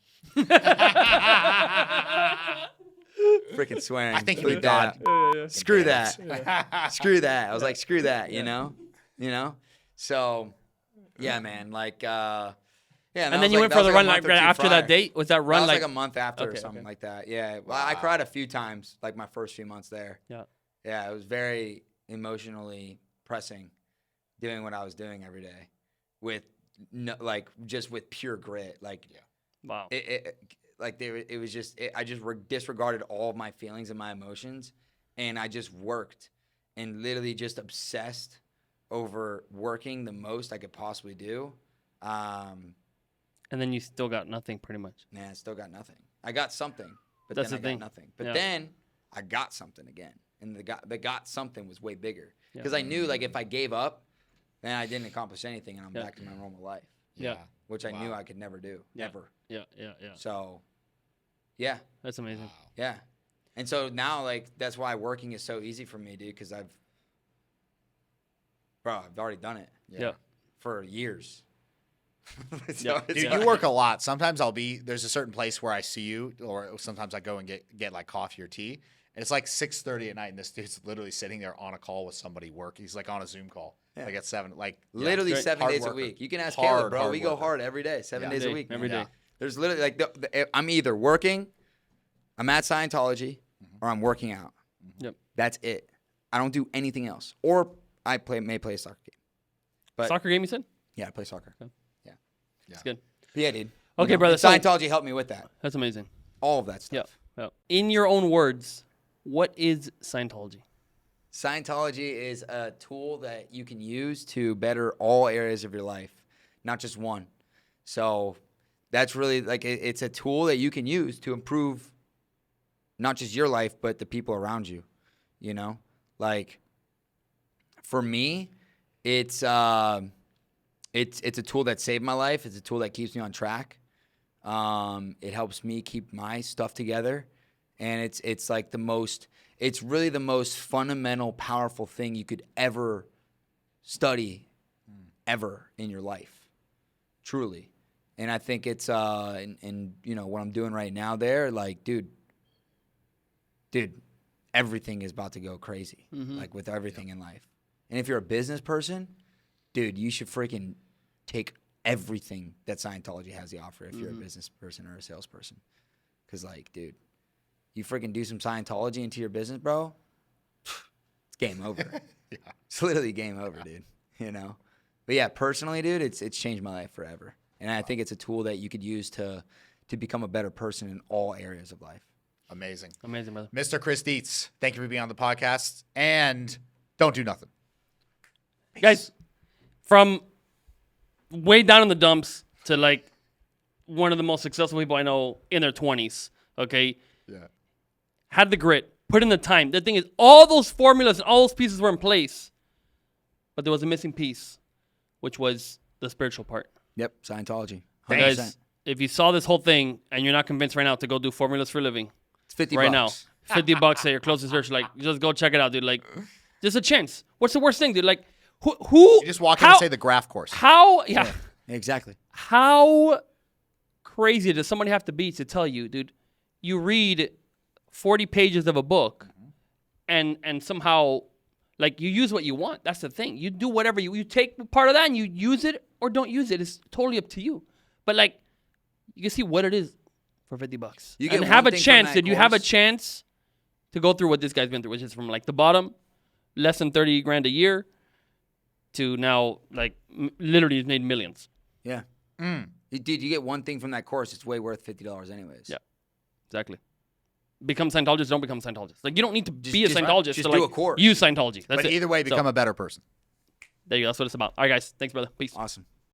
Freaking swearing. I think you Bleep need that. God. Screw that. Screw that. I was like, screw that, you know? So, yeah, man, like, yeah. And then you went for the run like right after that date. Was that run That was like like a month after or Okay, something okay. like that. Yeah. Well, I cried a few times, like my first few months there. Yeah. Yeah, it was very emotionally pressing doing what I was doing every day with like just with pure grit. Like Wow. it was just I just disregarded all of my feelings and my emotions, and I just worked and literally just obsessed over working the most I could possibly do. And then you still got nothing, pretty much. Man, I still got nothing. I got something, but That's then I the thing. got nothing. But Yeah. then I got something again, and the got something was way bigger because I knew like if I gave up, then I didn't accomplish anything, and I'm back to my normal life, Yeah. which I knew I could never do, ever. Yeah. So, yeah, That's amazing. yeah. And so now, like, that's why working is so easy for me, dude, because I've already done it Yeah. for years. Yeah. Dude, you work a lot. Sometimes there's a certain place where I see you, or sometimes I go and get like coffee or tea, and it's like 6:30 at night, and this dude's literally sitting there on a call with somebody working. He's like on a Zoom call, like at 7, like Literally Great. 7 Hard days worker. a week. You can ask Hard, Caleb, bro. hard We go worker. hard every day, 7 days a week. Every man. day. There's literally like I'm either working, I'm at Scientology, or I'm working out. Yep. That's it. I don't do anything else. Or I may play a soccer game. But Soccer game, you said? yeah, I play soccer. Okay. Yeah. That's good. But yeah, dude. Okay, brother, so- Scientology helped me with that. That's amazing. All of that stuff. Yep. In your own words, what is Scientology? Scientology is a tool that you can use to better all areas of your life, not just one. So that's really like it's a tool that you can use to improve not just your life, but the people around you. You know, like for me, it's a tool that saved my life. It's a tool that keeps me on track. It helps me keep my stuff together, and it's like it's really the most fundamental, powerful thing you could ever study, ever in your life, truly. And I think it's and you know what I'm doing right now there, like, dude, everything is about to go crazy, like with everything in life. And if you're a business person, dude, you should freaking take everything that Scientology has to offer if you're a business person or a salesperson. Because, like, dude, you freaking do some Scientology into your business, bro, it's game over. It's literally game over, dude, you know? But, yeah, personally, dude, it's changed my life forever. And I think it's a tool that you could use to become a better person in all areas of life. Amazing. Amazing, brother. Mr. Chris Dietz, thank you for being on the podcast. And don't do nothing. Peace. Guys, from way down in the dumps to like one of the most successful people I know in their 20s, okay? Yeah. Had the grit, put in the time. The thing is, all those formulas and all those pieces were in place, but there was a missing piece, which was the spiritual part. Yep, Scientology. So guys, if you saw this whole thing and you're not convinced right now to go do formulas for a living, it's $50 right now, $50 at your closest church, like, just go check it out, dude. Like, there's a chance. What's the worst thing, dude? Like, who you just walk in and say the graph course. How, yeah, exactly. How crazy does somebody have to be to tell you, dude, you read 40 pages of a book and somehow, like, you use what you want. That's the thing. You do whatever you take part of that and you use it or don't use it. It's totally up to you. But, like, you can see what it is for $50. You get and have a one thing from chance. that Did you have a course. chance to go through what this guy's been through, which is from, like, the bottom, less than 30 grand a year, to now, like, literally he's made millions. Yeah. Dude, you get one thing from that course, it's way worth $50 anyways. Yeah, exactly. Become Scientologist, don't become Scientologist. Like, you don't need to be a just- Scientologist just to, do like, a course. use Scientology. That's But it. either way, become So, a better person. there you go. That's what it's about. All right, guys. Thanks, brother. Peace. Awesome.